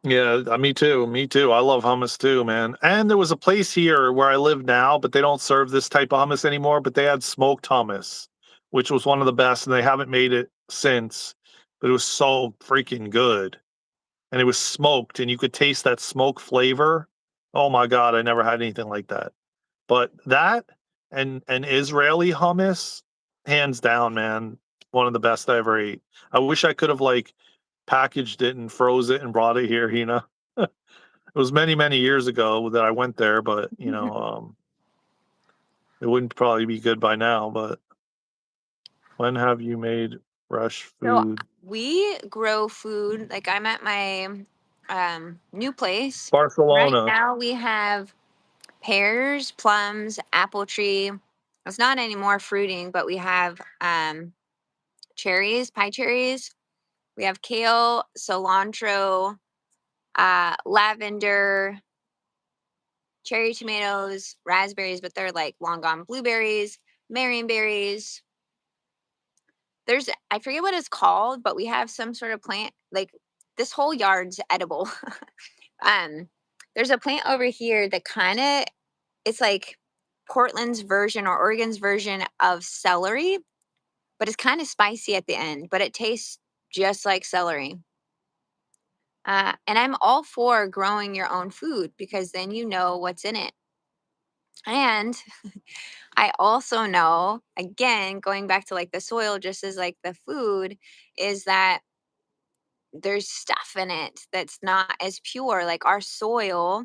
[SPEAKER 2] Yeah, me too. Me too. I love hummus too, man. And there was a place here where I live now, but they don't serve this type of hummus anymore. But they had smoked hummus, which was one of the best, and they haven't made it since. But it was so freaking good, and it was smoked, and you could taste that smoke flavor. Oh my god, I never had anything like that. But that and Israeli hummus, hands down, man, one of the best I ever ate. I wish I could have like packaged it and froze it and brought it here. It was many, many years ago that I went there, but it wouldn't probably be good by now. But when have you made fresh
[SPEAKER 1] So
[SPEAKER 2] food?
[SPEAKER 1] we grow food. Like I'm at my new place. Right
[SPEAKER 2] Barcelona.
[SPEAKER 1] now we have pears, plums, apple tree. It's not any more fruiting, but we have cherries, pie cherries. We have kale, cilantro, lavender, cherry tomatoes, raspberries, but they're like long gone blueberries, marionberries. There's I forget what it's called, but we have some sort of plant. Like this whole yard's edible. um, there's a plant over here that kind of it's like Portland's version or Oregon's version of celery, but it's kind of spicy at the end, but it tastes just like celery. And I'm all for growing your own food because then you know what's in it. And I also know, again, going back to like the soil, just as like the food, is that there's stuff in it that's not as pure. Like our soil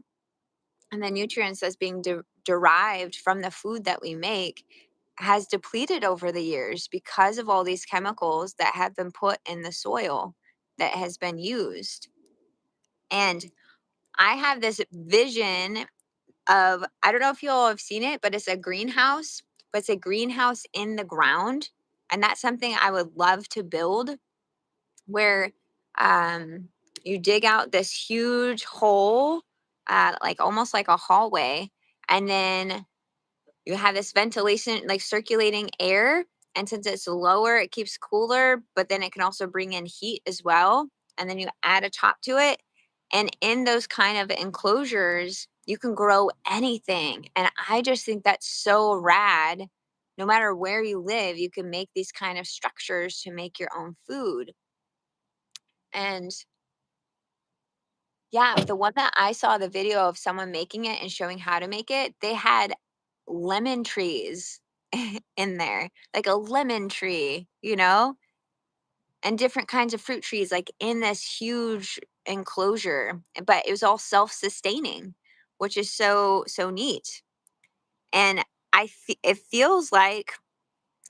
[SPEAKER 1] and the nutrients that's being derived from the food that we make has depleted over the years because of all these chemicals that have been put in the soil that has been used. And I have this vision of I don't know if you all have seen it, but it's a greenhouse, but it's a greenhouse in the ground. And that's something I would love to build where um, you dig out this huge hole, like almost like a hallway, and then you have this ventilation, like circulating air, And since it's lower, it keeps cooler, but then it can also bring in heat as well. And then you add a top to it. And in those kind of enclosures, you can grow anything. And I just think that's so rad. No matter where you live, you can make these kind of structures to make your own food. And yeah, the one that I saw the video of someone making it and showing how to make it, they had lemon trees in there, like a lemon tree, and different kinds of fruit trees, like in this huge enclosure. But it was all self-sustaining, which is so neat. And it feels like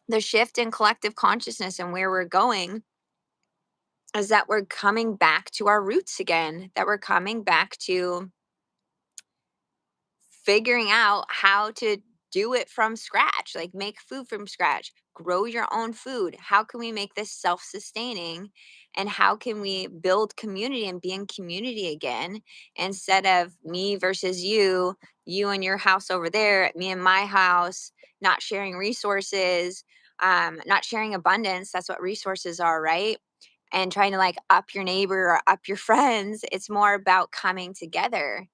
[SPEAKER 1] the shift in collective consciousness and where we're going is that we're coming back to our roots again, that we're coming back to figuring out how to do it from scratch, like make food from scratch, grow your own food. How can we make this self sustaining? And how can we build community and be in community again instead of me versus you and your house over there, me and my house, not sharing resources, not sharing abundance? That's what resources are, right? And trying to like up your neighbor or up your friends. It's more about coming together.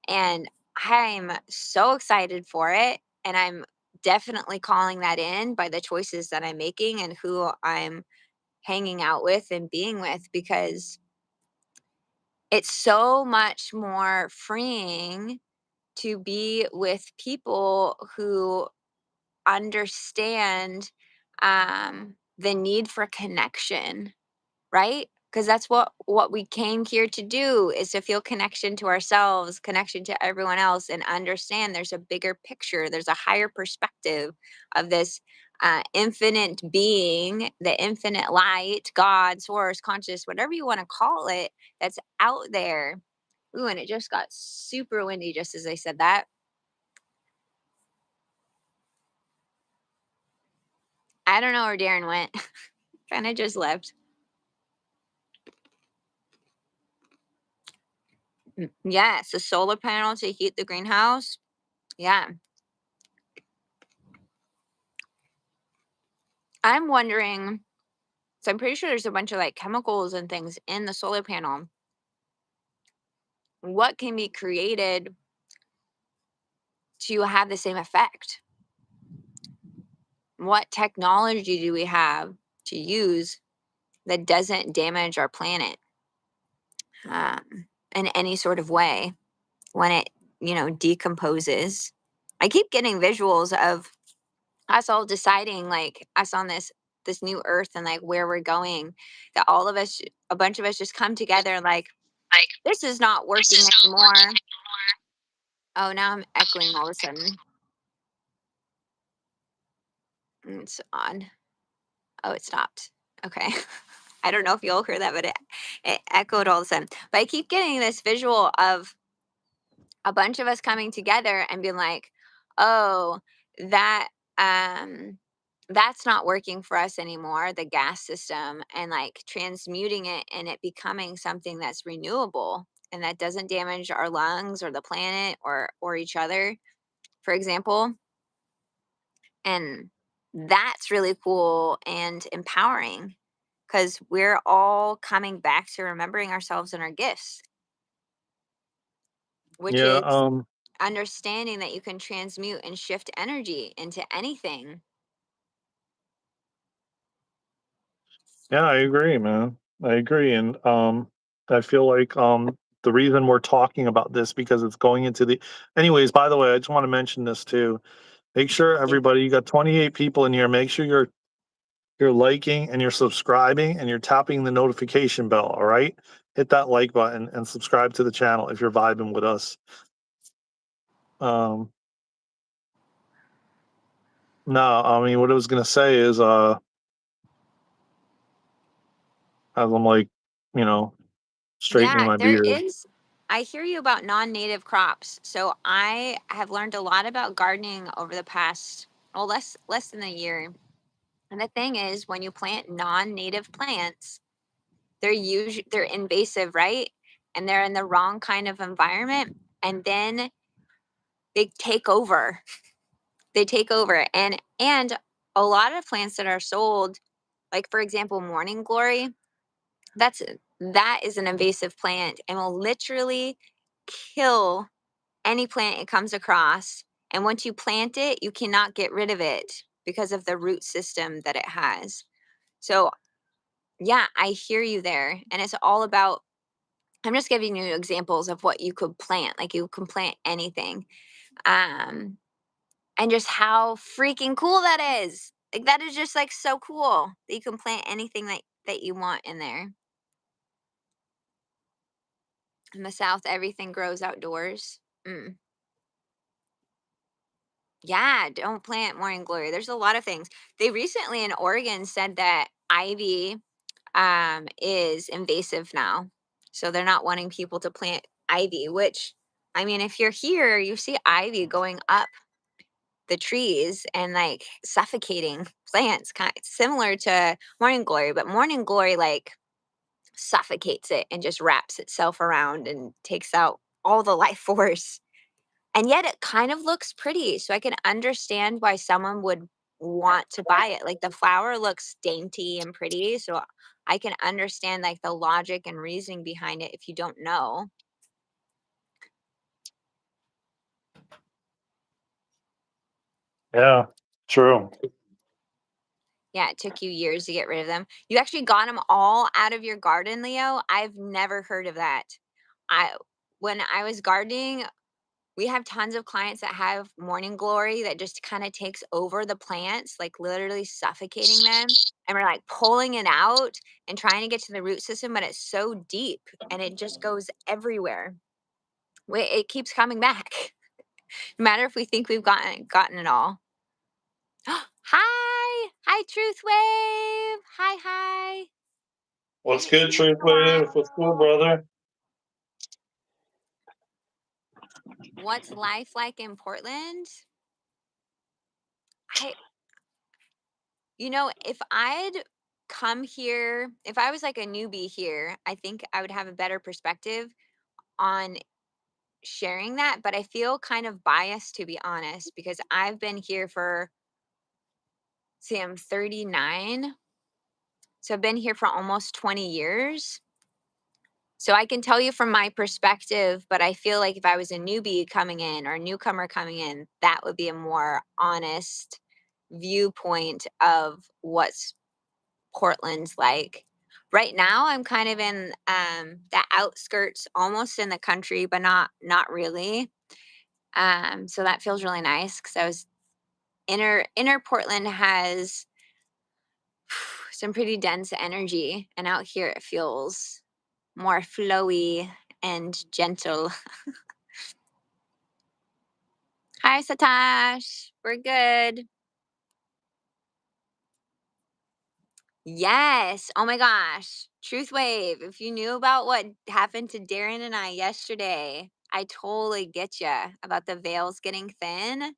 [SPEAKER 1] And I'm so excited for it. And I'm definitely calling that in by the choices that I'm making and who I'm hanging out with and being with, because it's so much more freeing to be with people who understand the need for connection, right? Because that's what we came here to do, is to feel connection to ourselves, connection to everyone else, and understand there's a bigger picture, there's a higher perspective of this infinite being, the infinite light, God, source, conscious, whatever you want to call it, that's out there. Ooh, and it just got super windy just as I said that. I don't know where Darren went. Kind of just left. Yeah, it's a solar panel to heat the greenhouse. Yeah. I'm wondering, so I'm pretty sure there's a bunch of like chemicals and things in the solar panel. What can be created to have the same effect? What technology do we have to use that doesn't damage our planet in any sort of way when it, decomposes? I keep getting visuals of us all deciding, like us on this new earth and like where we're going, that all of us, a bunch of us just come together and like, this is not working anymore. Oh, now I'm echoing all of a sudden. It's on. Oh, it stopped. Okay. I don't know if you'll hear that, but it echoed all of a sudden. But I keep getting this visual of a bunch of us coming together and being like, oh, that that's not working for us anymore, the gas system, and like transmuting it and it becoming something that's renewable and that doesn't damage our lungs or the planet or each other, for example. And that's really cool and empowering because we're all coming back to remembering ourselves and our gifts, which
[SPEAKER 2] Yeah,
[SPEAKER 1] is understanding that you can transmute and shift energy into anything.
[SPEAKER 2] yeah, I agree, man. I agree, and I feel like the reason we're talking about this because it's going into the. Anyways, by the way, I just want to mention this too. Make sure everybody, you got 28 people in here. Make sure you're liking and you're subscribing and you're tapping the notification bell. All right, hit that like button and subscribe to the channel if you're vibing with us. Um, no, I mean what I was gonna say is as I'm like, you know, straightening
[SPEAKER 1] Yeah,
[SPEAKER 2] my
[SPEAKER 1] there
[SPEAKER 2] beard.
[SPEAKER 1] is. I hear you about non-native crops. So I have learned a lot about gardening over the past, well, less than a year. And the thing is, when you plant non-native plants, they're invasive, right? And they're in the wrong kind of environment, and then they take over. They take over, and a lot of plants that are sold, like for example, morning glory, that is an invasive plant and will literally kill any plant it comes across. And once you plant it, you cannot get rid of it because of the root system that it has. So, yeah, I hear you there. And it's all about, I'm just giving you examples of what you could plant. Like you can plant anything. Um, and just how freaking cool that is. Like that is just like so cool that you can plant anything that you want in there. In the South, everything grows outdoors. Mm. Yeah, don't plant morning glory. There's a lot of things. They recently in Oregon said that ivy is invasive now. So they're not wanting people to plant ivy, which I mean, if you're here, you see ivy going up the trees and like suffocating plants, kind similar to morning glory, but morning glory like suffocates it and just wraps itself around and takes out all the life force. And yet it kind of looks pretty. So I can understand why someone would want to buy it. Like the flower looks dainty and pretty. So I can understand like the logic and reasoning behind it if you don't know.
[SPEAKER 3] Yeah, true.
[SPEAKER 1] Yeah, it took you years to get rid of them. You actually got them all out of your garden, Leo. I've never heard of that. I when I was gardening, we have tons of clients that have morning glory that just kind of takes over the plants, like literally suffocating them. And we're like pulling it out and trying to get to the root system, but it's so deep and it just goes everywhere. It keeps coming back, no matter if we think we've gotten it all. Hi, hi, Truth Wave. Hi, hi.
[SPEAKER 3] What's
[SPEAKER 1] Haven't
[SPEAKER 3] good,
[SPEAKER 1] seen you
[SPEAKER 3] Truth
[SPEAKER 1] in a
[SPEAKER 3] Wave? What's cool,
[SPEAKER 1] while.
[SPEAKER 3] brother?
[SPEAKER 1] What's life like in Portland? I if I'd come here, if I was like a newbie here, I think I would have a better perspective on sharing that. But I feel kind of biased to be honest, because I've been here for, see, I'm 39. So I've been here for almost 20 years. So I can tell you from my perspective, but I feel like if I was a newbie coming in or a newcomer coming in, that would be a more honest viewpoint of what's Portland's like. Right now, I'm kind of in the outskirts, almost in the country, but not really. So that feels really nice because I was inner Portland has some pretty dense energy, and out here it feels more flowy and gentle. Hi, Satash. We're good. Yes. Oh my gosh. Truth Wave. If you knew about what happened to Daren and I yesterday, I totally get you about the veils getting thin.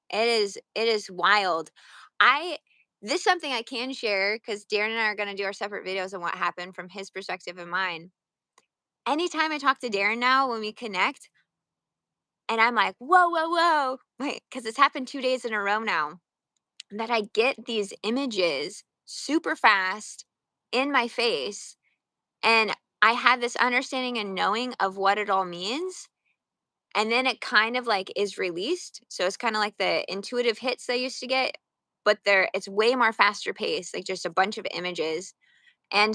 [SPEAKER 1] It is wild. I This is something I can share because Darren and I are going to do our separate videos on what happened from his perspective and mine. Anytime I talk to Darren now when we connect, and I'm like, whoa, whoa, whoa, wait, because it's happened 2 days in a row now that I get these images super fast in my face. And I have this understanding and knowing of what it all means. And then it kind of like is released. So it's kind of like the intuitive hits I used to get, but it's way more faster paced, like just a bunch of images. And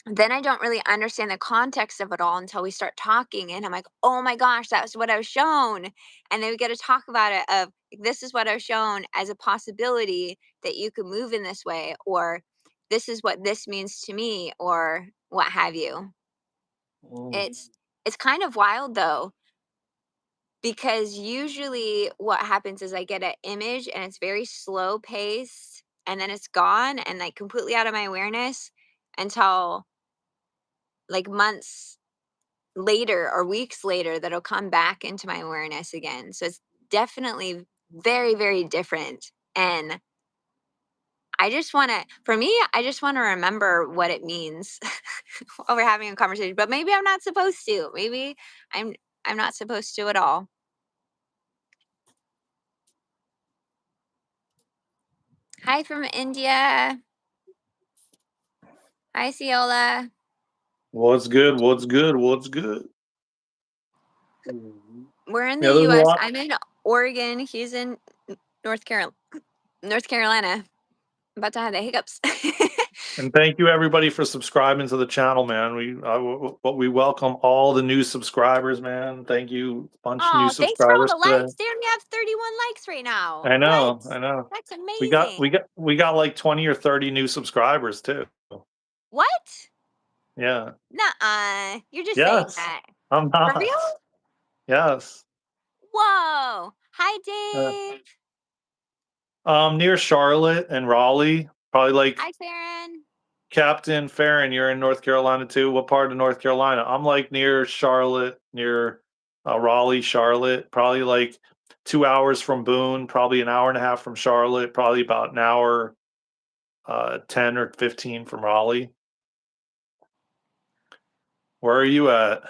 [SPEAKER 1] then I don't really understand the context of it all until we start talking. And I'm like, oh my gosh, that was what I was shown. And then we get to talk about it of this is what I was shown as a possibility that you could move in this way, or this is what this means to me, or what have you.
[SPEAKER 3] Mm.
[SPEAKER 1] It's kind of wild though, because usually what happens is I get an image and it's very slow paced and then it's gone and like completely out of my awareness until like months later or weeks later that'll come back into my awareness again. So it's definitely very, very different. And I just want to, for me, I just want to remember what it means while we're having a conversation. But maybe I'm not supposed to. Maybe I'm I'm not supposed to at all. Hi from India. Hi, Ciola.
[SPEAKER 3] What's good? What's good? What's good?
[SPEAKER 1] We're in the
[SPEAKER 3] Yeah, there's a
[SPEAKER 1] U.S.
[SPEAKER 3] lot.
[SPEAKER 1] I'm in Oregon. He's in North Carolina. North Carolina. About to have the hiccups.
[SPEAKER 3] And thank you everybody for subscribing to the channel, man. We welcome all the new subscribers, man. Thank you, bunch of new
[SPEAKER 1] Oh, thanks for all
[SPEAKER 3] subscribers
[SPEAKER 1] the
[SPEAKER 3] today.
[SPEAKER 1] likes. Darren, we have 31 likes right now.
[SPEAKER 3] I know,
[SPEAKER 1] What?
[SPEAKER 3] I know.
[SPEAKER 1] That's
[SPEAKER 3] We got
[SPEAKER 1] amazing.
[SPEAKER 3] we got we got like 20 or 30 new subscribers too.
[SPEAKER 1] What?
[SPEAKER 3] Yeah.
[SPEAKER 1] Nuh-uh. You're just saying
[SPEAKER 3] Yes.
[SPEAKER 1] that.
[SPEAKER 3] I'm
[SPEAKER 1] For
[SPEAKER 3] not.
[SPEAKER 1] real?
[SPEAKER 3] Yes.
[SPEAKER 1] Whoa. Hi,
[SPEAKER 3] Uh,
[SPEAKER 1] Dave.
[SPEAKER 3] near Charlotte and Raleigh, probably like
[SPEAKER 1] Hi, Karen.
[SPEAKER 3] Captain Farron, you're in North Carolina too. What part of North Carolina? I'm like near Charlotte, near Raleigh, Charlotte. Probably like 2 hours from Boone. Probably an hour and a half from Charlotte. Probably about an hour, 10 or 15 from Raleigh. Where are you at?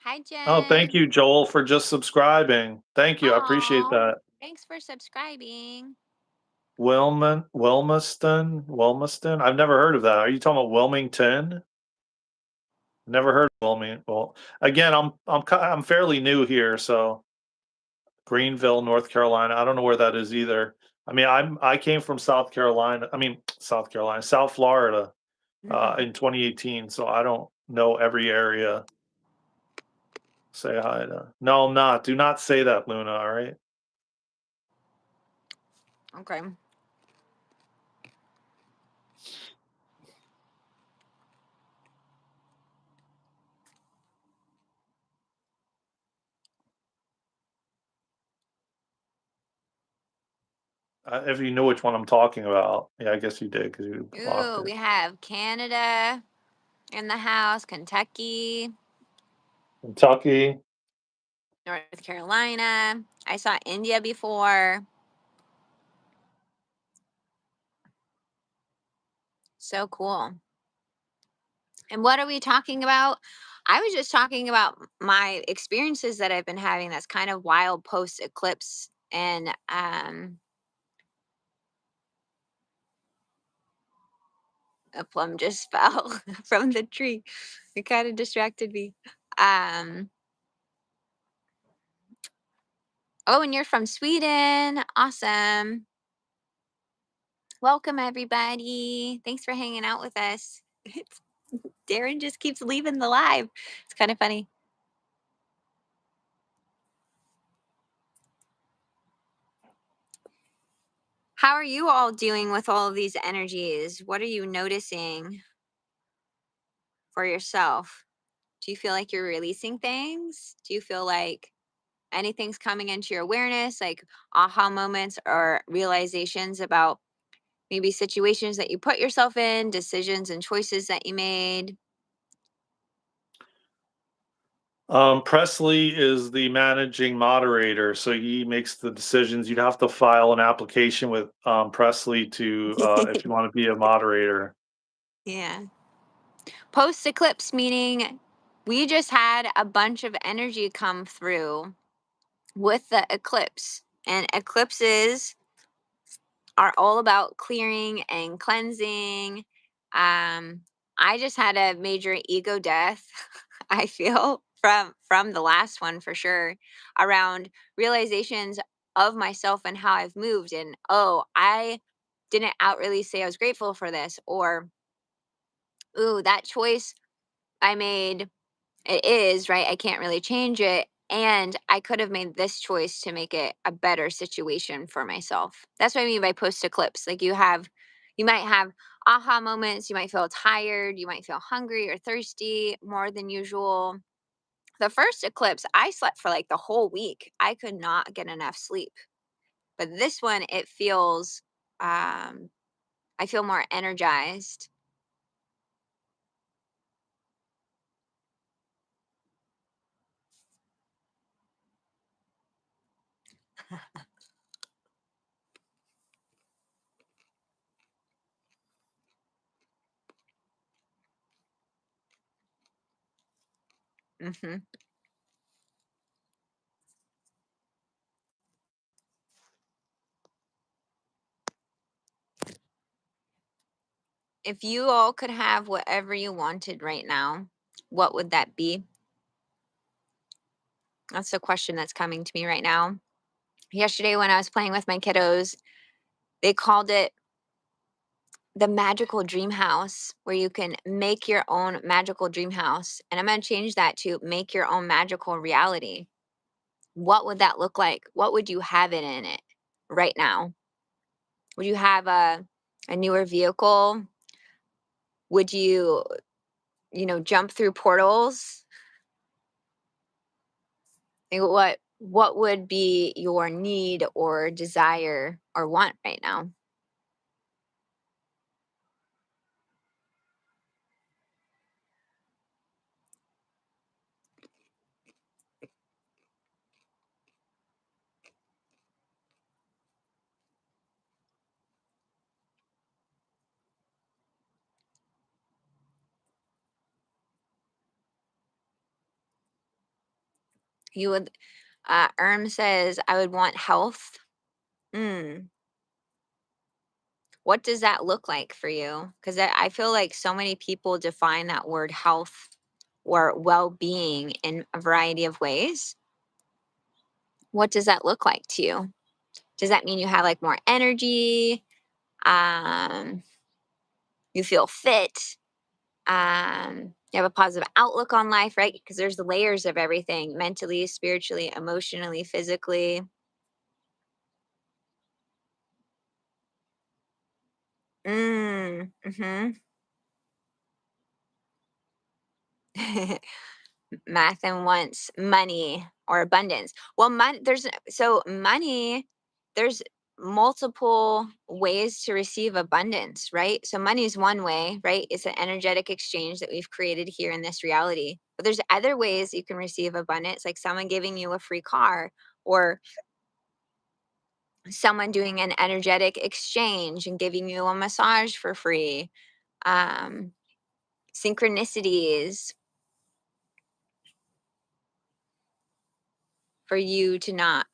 [SPEAKER 1] Hi, Jen.
[SPEAKER 3] Oh, thank you, Joel, for just subscribing. Thank you. I appreciate
[SPEAKER 1] Aw,
[SPEAKER 3] that.
[SPEAKER 1] thanks for subscribing.
[SPEAKER 3] Wilmington. I've never heard of that. Are you talking about Wilmington? Never heard of Wilmington. Well, again, I'm fairly new here, so Greenville, North Carolina. I don't know where that is either. I mean, I came from South Carolina. I mean, South Carolina, South Florida, in 2018. So I don't know every area. Say hi to. No, I'm not. Do not say that, Luna. All right.
[SPEAKER 1] Okay.
[SPEAKER 3] If you know which one I'm talking about, yeah, I guess you did because you blocked
[SPEAKER 1] Ooh,
[SPEAKER 3] it.
[SPEAKER 1] we have Canada in the house, Kentucky,
[SPEAKER 3] Kentucky.
[SPEAKER 1] North Carolina. I saw India before. So cool. And what are we talking about? I was just talking about my experiences that I've been having that's kind of wild post eclipse. And a plum just fell from the tree. It kind of distracted me. Um, oh, and you're from Sweden. Awesome. Welcome, everybody. Thanks for hanging out with us. Darren just keeps leaving the live. It's kind of funny. How are you all doing with all of these energies? What are you noticing for yourself? Do you feel like you're releasing things? Do you feel like anything's coming into your awareness, like aha moments or realizations about maybe situations that you put yourself in, decisions and choices that you made?
[SPEAKER 3] Presley is the managing moderator, so he makes the decisions. You'd have to file an application with Presley to if you want to be a moderator.
[SPEAKER 1] Yeah. Post eclipse meaning we just had a bunch of energy come through with the eclipse, and eclipses are all about clearing and cleansing. I just had a major ego death. I feel from the last one for sure, around realizations of myself and how I've moved, and oh, I didn't outwardly say I was grateful for this, or ooh, that choice I made, it is right, I can't really change it, and I could have made this choice to make it a better situation for myself. That's what I mean by post eclipse. Like you might have aha moments, you might feel tired, you might feel hungry or thirsty more than usual. The first eclipse, I slept for like the whole week. I could not get enough sleep. But this one, it feels I feel more energized. Hmm. if you all could have whatever you wanted right now, what would that be? That's the question that's coming to me right now. Yesterday, when I was playing with my kiddos, they called it the magical dream house, where you can make your own magical dream house. And I'm going to change that to make your own magical reality. What would that look like? What would you have it in it right now? Would you have a newer vehicle? Would you, jump through portals? Like, what would be your need or desire or want right now? You would Erm says, I would want health. Mm. What does that look like for you? Because I feel like so many people define that word health or well-being in a variety of ways. What does that look like to you? Does that mean you have like more energy? Um, you feel fit? You have a positive outlook on life, right? Because there's the layers of everything: mentally, spiritually, emotionally, physically. Mm-hmm. Math and wants money or abundance. Well, money, there's multiple ways to receive abundance, right? So money is one way, right? It's an energetic exchange that we've created here in this reality. But there's other ways you can receive abundance, like someone giving you a free car, or someone doing an energetic exchange and giving you a massage for free. Um, Synchronicities for you to not.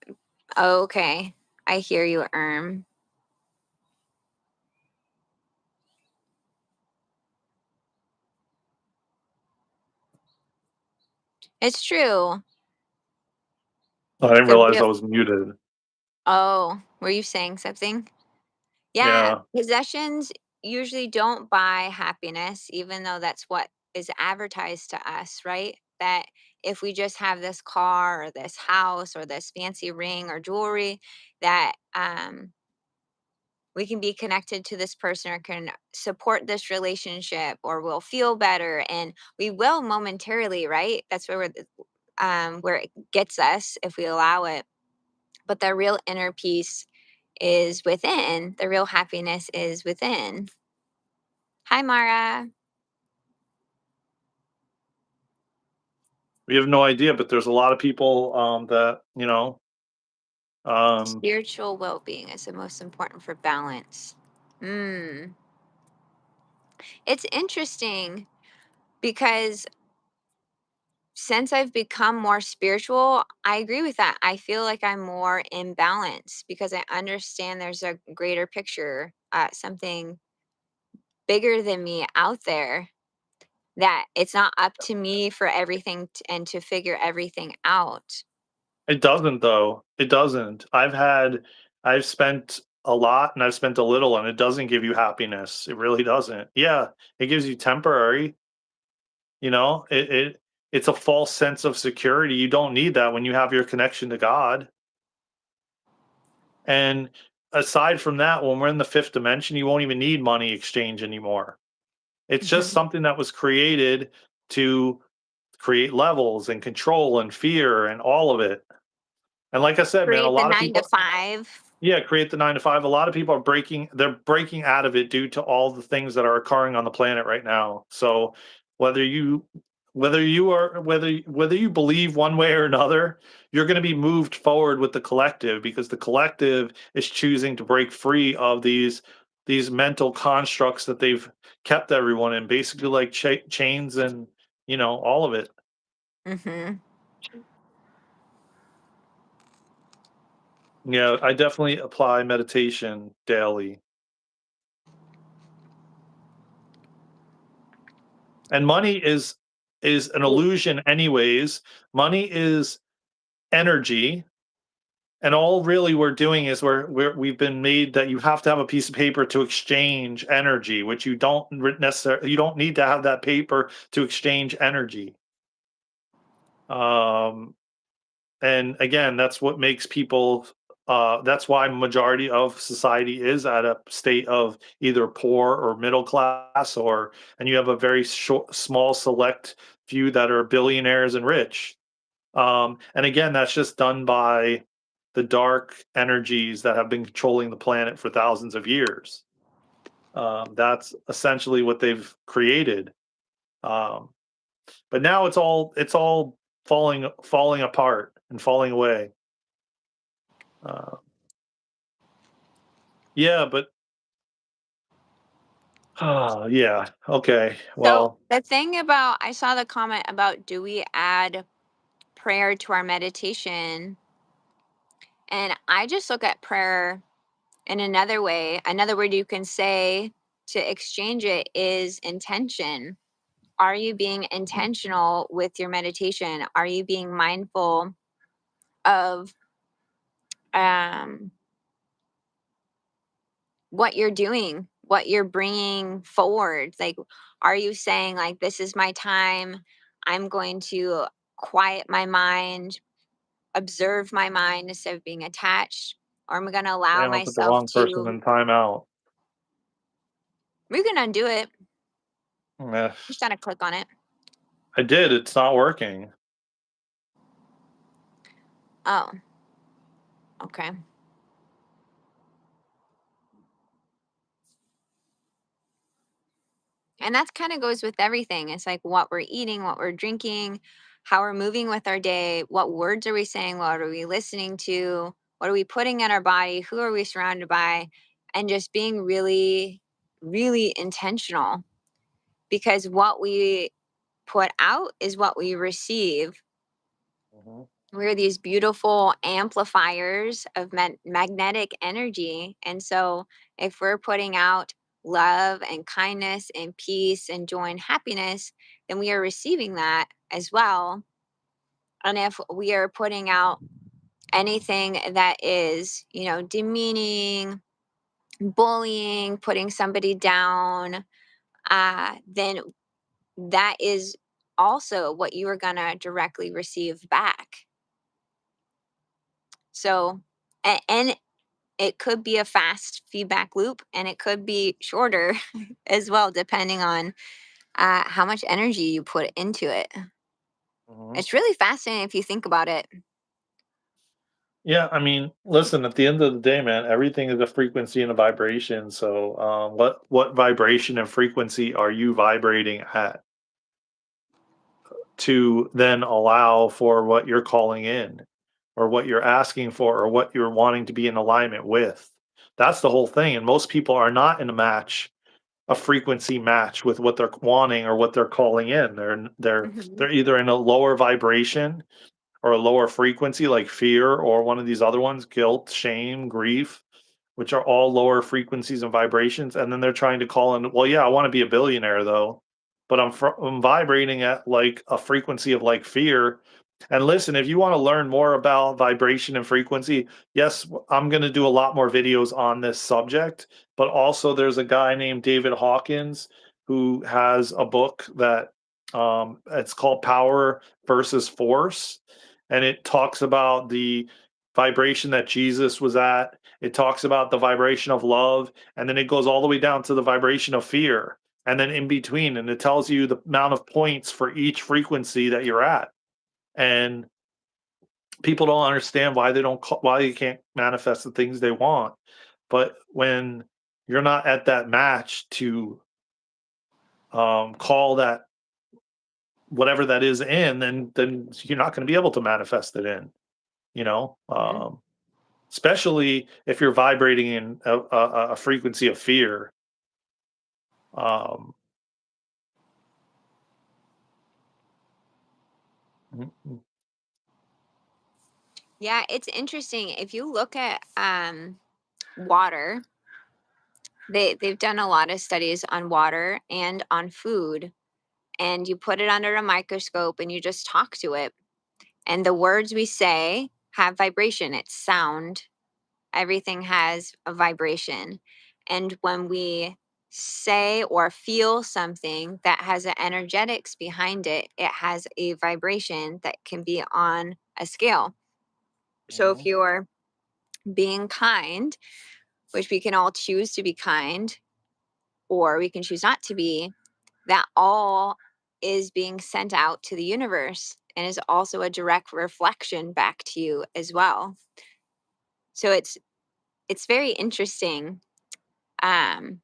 [SPEAKER 1] Okay. I hear you, Erm. It's true.
[SPEAKER 3] I didn't
[SPEAKER 1] The
[SPEAKER 3] realize
[SPEAKER 1] real
[SPEAKER 3] I was muted.
[SPEAKER 1] Oh, were you saying something? Yeah,
[SPEAKER 3] Yeah.
[SPEAKER 1] possessions usually don't buy happiness, even though that's what is advertised to us, right? That if we just have this car or this house or this fancy ring or jewelry, that we can be connected to this person or can support this relationship or we'll feel better, and we will momentarily, right? That's where it gets us if we allow it. But the real inner peace is within. The real happiness is within. Hi, Mara.
[SPEAKER 3] We have no idea, but there's a lot of people that, um,
[SPEAKER 1] Spiritual well-being is the most important for balance. Mm. It's interesting because since I've become more spiritual, I agree with that. I feel like I'm more in balance because I understand there's a greater picture, something bigger than me out there, that it's not up to me for everything and to figure everything out.
[SPEAKER 3] it doesn't though. It doesn't. I've spent a lot and I've spent a little and it doesn't give you happiness. It really doesn't. Yeah, it gives you temporary, it's a false sense of security. You don't need that when you have your connection to God. And aside from that, when we're in the fifth dimension, you won't even need money exchange anymore. It's just
[SPEAKER 1] Mhm.
[SPEAKER 3] something that was created to create levels and control and fear and all of it. And like I said, man, a
[SPEAKER 1] Create the
[SPEAKER 3] lot of
[SPEAKER 1] 9 to
[SPEAKER 3] people,
[SPEAKER 1] 5.
[SPEAKER 3] yeah, create the 9 to 5. A lot of people are they're breaking out of it due to all the things that are occurring on the planet right now. So whether you whether you believe one way or another, you're going to be moved forward with the collective because the collective is choosing to break free of these mental constructs that they've kept everyone in, basically like chains and all of it.
[SPEAKER 1] Mhm.
[SPEAKER 3] Yeah, I definitely apply meditation daily. And money is an illusion anyways. Money is energy, and all really we're doing is we've been made that you have to have a piece of paper to exchange energy, which you don't necessarily, you don't need to have that paper to exchange energy. Um, and again, that's what makes people. That's why majority of society is at a state of either poor or middle class, or and you have a very small select few that are billionaires and rich. And again, that's just done by the dark energies that have been controlling the planet for thousands of years. That's essentially what they've created. Um, but now it's all falling apart and falling away. Uh, yeah, but yeah, okay.
[SPEAKER 1] So
[SPEAKER 3] Well,
[SPEAKER 1] the thing about, I saw the comment about, do we add prayer to our meditation? And I just look at prayer in another way. Another word you can say to exchange it is intention. Are you being intentional with your meditation? Are you being mindful of um, what you're doing, what you're bringing forward? Like, are you saying, like, this is my time? I'm going to quiet my mind, observe my mind instead of being attached, or am I going to allow
[SPEAKER 3] damn, I put the
[SPEAKER 1] myself
[SPEAKER 3] wrong person
[SPEAKER 1] to?
[SPEAKER 3] in timeout.
[SPEAKER 1] We can undo it.
[SPEAKER 3] Eh,
[SPEAKER 1] Just gotta click on it.
[SPEAKER 3] I did. It's not working.
[SPEAKER 1] Oh, okay. And that kind of goes with everything. It's like what we're eating, what we're drinking, how we're moving with our day, what words are we saying, what are we listening to, what are we putting in our body, who are we surrounded by, and just being really, really intentional, because what we put out is what we receive.
[SPEAKER 3] Mhm.
[SPEAKER 1] We're these beautiful amplifiers of magnetic energy. And so, if we're putting out love and kindness and peace and joy and happiness, then we are receiving that as well. And if we are putting out anything that is, demeaning, bullying, putting somebody down, then that is also what you are going to directly receive back. So, and it could be a fast feedback loop and it could be shorter as well, depending on how much energy you put into it.
[SPEAKER 3] Mhm.
[SPEAKER 1] It's really fascinating if you think about it.
[SPEAKER 3] Yeah, I mean, listen, at the end of the day, man, everything is a frequency and a vibration. So, what vibration and frequency are you vibrating at to then allow for what you're calling in, or what you're asking for, or what you're wanting to be in alignment with? That's the whole thing. And most people are not in a frequency match with what they're wanting or what they're calling in.
[SPEAKER 1] Hmm.
[SPEAKER 3] They're either in a lower vibration or a lower frequency like fear, or one of these other ones, guilt, shame, grief, which are all lower frequencies and vibrations. And then they're trying to call in, well, yeah, I want to be a billionaire though, but I'm vibrating at like a frequency of like fear. And listen, if you want to learn more about vibration and frequency, yes, I'm going to do a lot more videos on this subject. But also, there's a guy named David Hawkins who has a book that it's called Power versus Force, and it talks about the vibration that Jesus was at. It talks about the vibration of love, and then it goes all the way down to the vibration of fear, and then in between, and it tells you the amount of points for each frequency that you're at. And people don't understand why why you can't manifest the things they want. But when you're not at that match to call that whatever that is in, then you're not going to be able to manifest it in. You know, especially if you're vibrating in a frequency of fear. Um, mm, mm,
[SPEAKER 1] Yeah, it's interesting. If you look at water, they've done a lot of studies on water and on food. and you put it under a microscope and you just talk to it. And the words we say have vibration, it's sound. Everything has a vibration. And when we say or feel something that has an energetics behind it, it has a vibration that can be on a scale. So if
[SPEAKER 3] Mhm.
[SPEAKER 1] you're being kind, which we can all choose to be kind, or we can choose not to be, that all is being sent out to the universe and is also a direct reflection back to you as well. So it's very interesting. um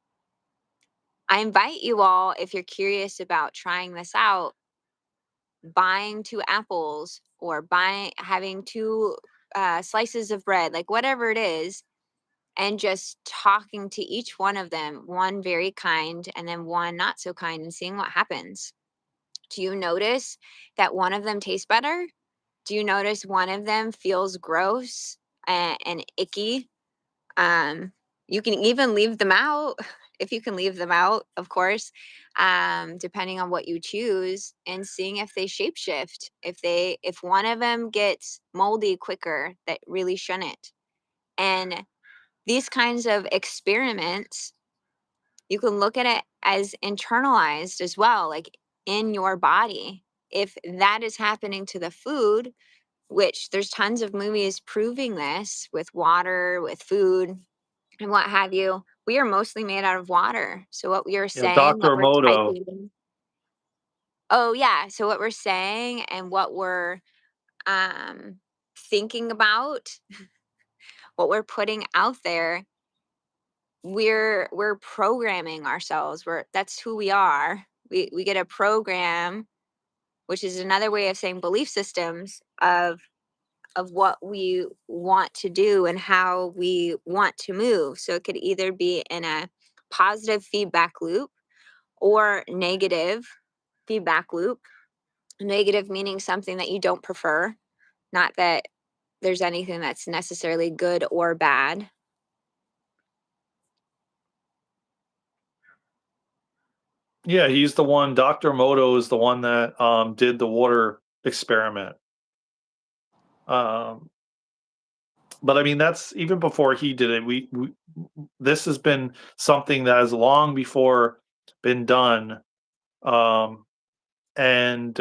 [SPEAKER 1] I invite you all, if you're curious about trying this out, buying 2 apples or having 2 slices of bread, like whatever it is, and just talking to each one of them, one very kind and then one not so kind, and seeing what happens. Do you notice that one of them tastes better? Do you notice one of them feels gross and icky? Um, you can even leave them out if you can leave them out, of course, depending on what you choose, and seeing if they shapeshift. If one of them gets moldy quicker, that really shouldn't. And these kinds of experiments, you can look at it as internalized as well, like in your body. If that is happening to the food, which there's tons of movies proving this with water, with food, and what have you, we are mostly made out of water. So what we are
[SPEAKER 3] Yeah,
[SPEAKER 1] saying, what
[SPEAKER 3] Dr.
[SPEAKER 1] we're
[SPEAKER 3] Moto.
[SPEAKER 1] typing, oh yeah, so what we're saying and what we're um thinking about, what we're putting out there, we're programming ourselves. That's who we are. We get a program, which is another way of saying belief systems of what we want to do and how we want to move. So it could either be in a positive feedback loop or negative feedback loop. Negative meaning something that you don't prefer, not that there's anything that's necessarily good or bad.
[SPEAKER 3] Yeah, he's the one. Dr. Moto is the one that did the water experiment. Um, but I mean, that's even before he did it. We this has been something that has long before been done. Um, and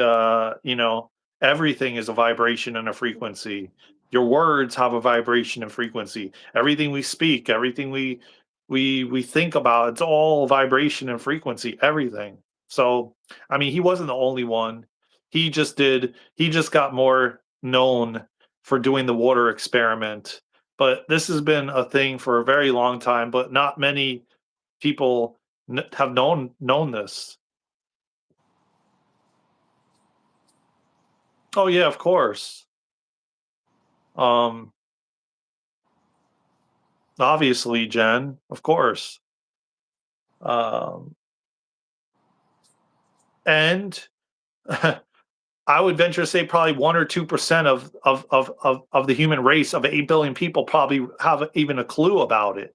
[SPEAKER 3] everything is a vibration and a frequency. Your words have a vibration and frequency. Everything we speak, everything we think about, it's all vibration and frequency, everything. So I mean, he wasn't the only one. He just got more known for doing the water experiment, but this has been a thing for a very long time, but not many people have known this. Oh yeah, of course. Um, Obviously, Jen, of course. Um, and I would venture to say probably 1 or 2% of the human race of 8 billion people probably have even a clue about it.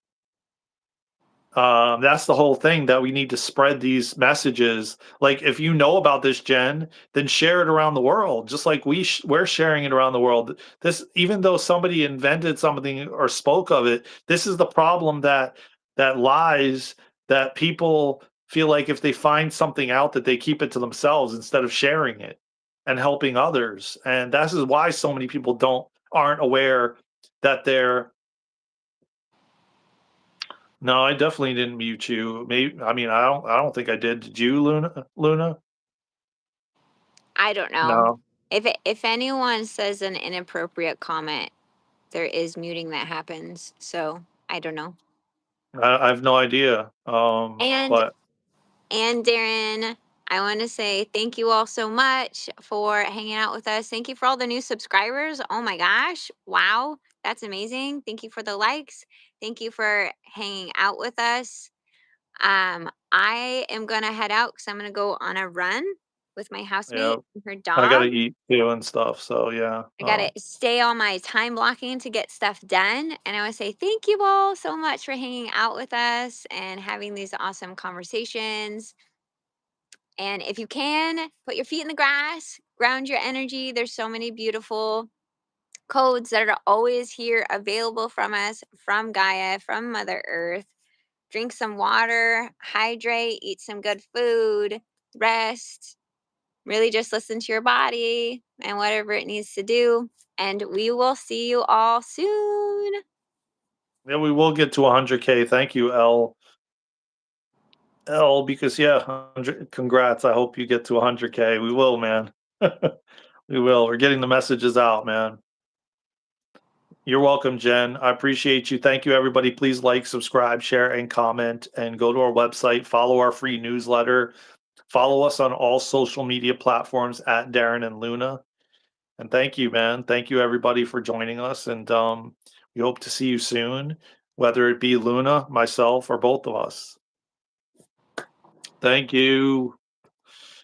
[SPEAKER 3] That's the whole thing, that we need to spread these messages. Like, if you know about this, Jen, then share it around the world, just like we're sharing it around the world. This, even though somebody invented something or spoke of it, this is the problem, that lies, that people feel like if they find something out, that they keep it to themselves instead of sharing it and helping others. And this is why so many people aren't aware that they're. No, I definitely didn't mute you. Maybe, I mean, I don't think I did. Did you, Luna? Luna?
[SPEAKER 1] I don't know.
[SPEAKER 3] No,
[SPEAKER 1] If anyone says an inappropriate comment, there is muting that happens. So I don't know.
[SPEAKER 3] I have no idea.
[SPEAKER 1] And
[SPEAKER 3] But
[SPEAKER 1] Darren, I want to say thank you all so much for hanging out with us. Thank you for all the new subscribers. Oh my gosh. Wow. That's amazing. Thank you for the likes. Thank you for hanging out with us. I am going to head out because I'm going to go on a run with my
[SPEAKER 3] yeah,
[SPEAKER 1] housemate and her
[SPEAKER 3] I gotta
[SPEAKER 1] dog.
[SPEAKER 3] eat too and stuff. So yeah.
[SPEAKER 1] I got to stay on my time blocking to get stuff done. And I want to say thank you all so much for hanging out with us and having these awesome conversations. And if you can, put your feet in the grass, ground your energy. There's so many beautiful codes that are always here available from us, from Gaia, from Mother Earth. Drink some water, hydrate, eat some good food, rest. Really just listen to your body and whatever it needs to do. And we will see you all soon.
[SPEAKER 3] Yeah, we will get to 100K. Thank you, L. Because yeah, 100, congrats. I hope you get to 100K. We will, man. We will. We're getting the messages out, man. You're welcome, Jen. I appreciate you. Thank you, everybody. Please like, subscribe, share, and comment, and go to our website. Follow our free newsletter. Follow us on all social media platforms at Daren and Luna. And thank you, man. Thank you, everybody, for joining us. And we hope to see you soon, whether it be Luna, myself, or both of us. Thank you.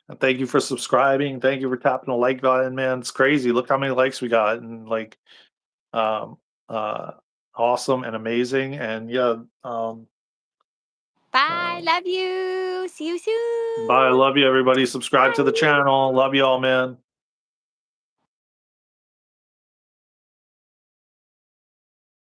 [SPEAKER 3] And thank you for subscribing. Thank you for tapping the like button, man. It's crazy. Look how many likes we got, and like um awesome and amazing. And yeah,
[SPEAKER 1] Bye. Love you. See you soon.
[SPEAKER 3] bye. I love you, everybody. Subscribe to the
[SPEAKER 1] Bye.
[SPEAKER 3] channel. Love you all, man.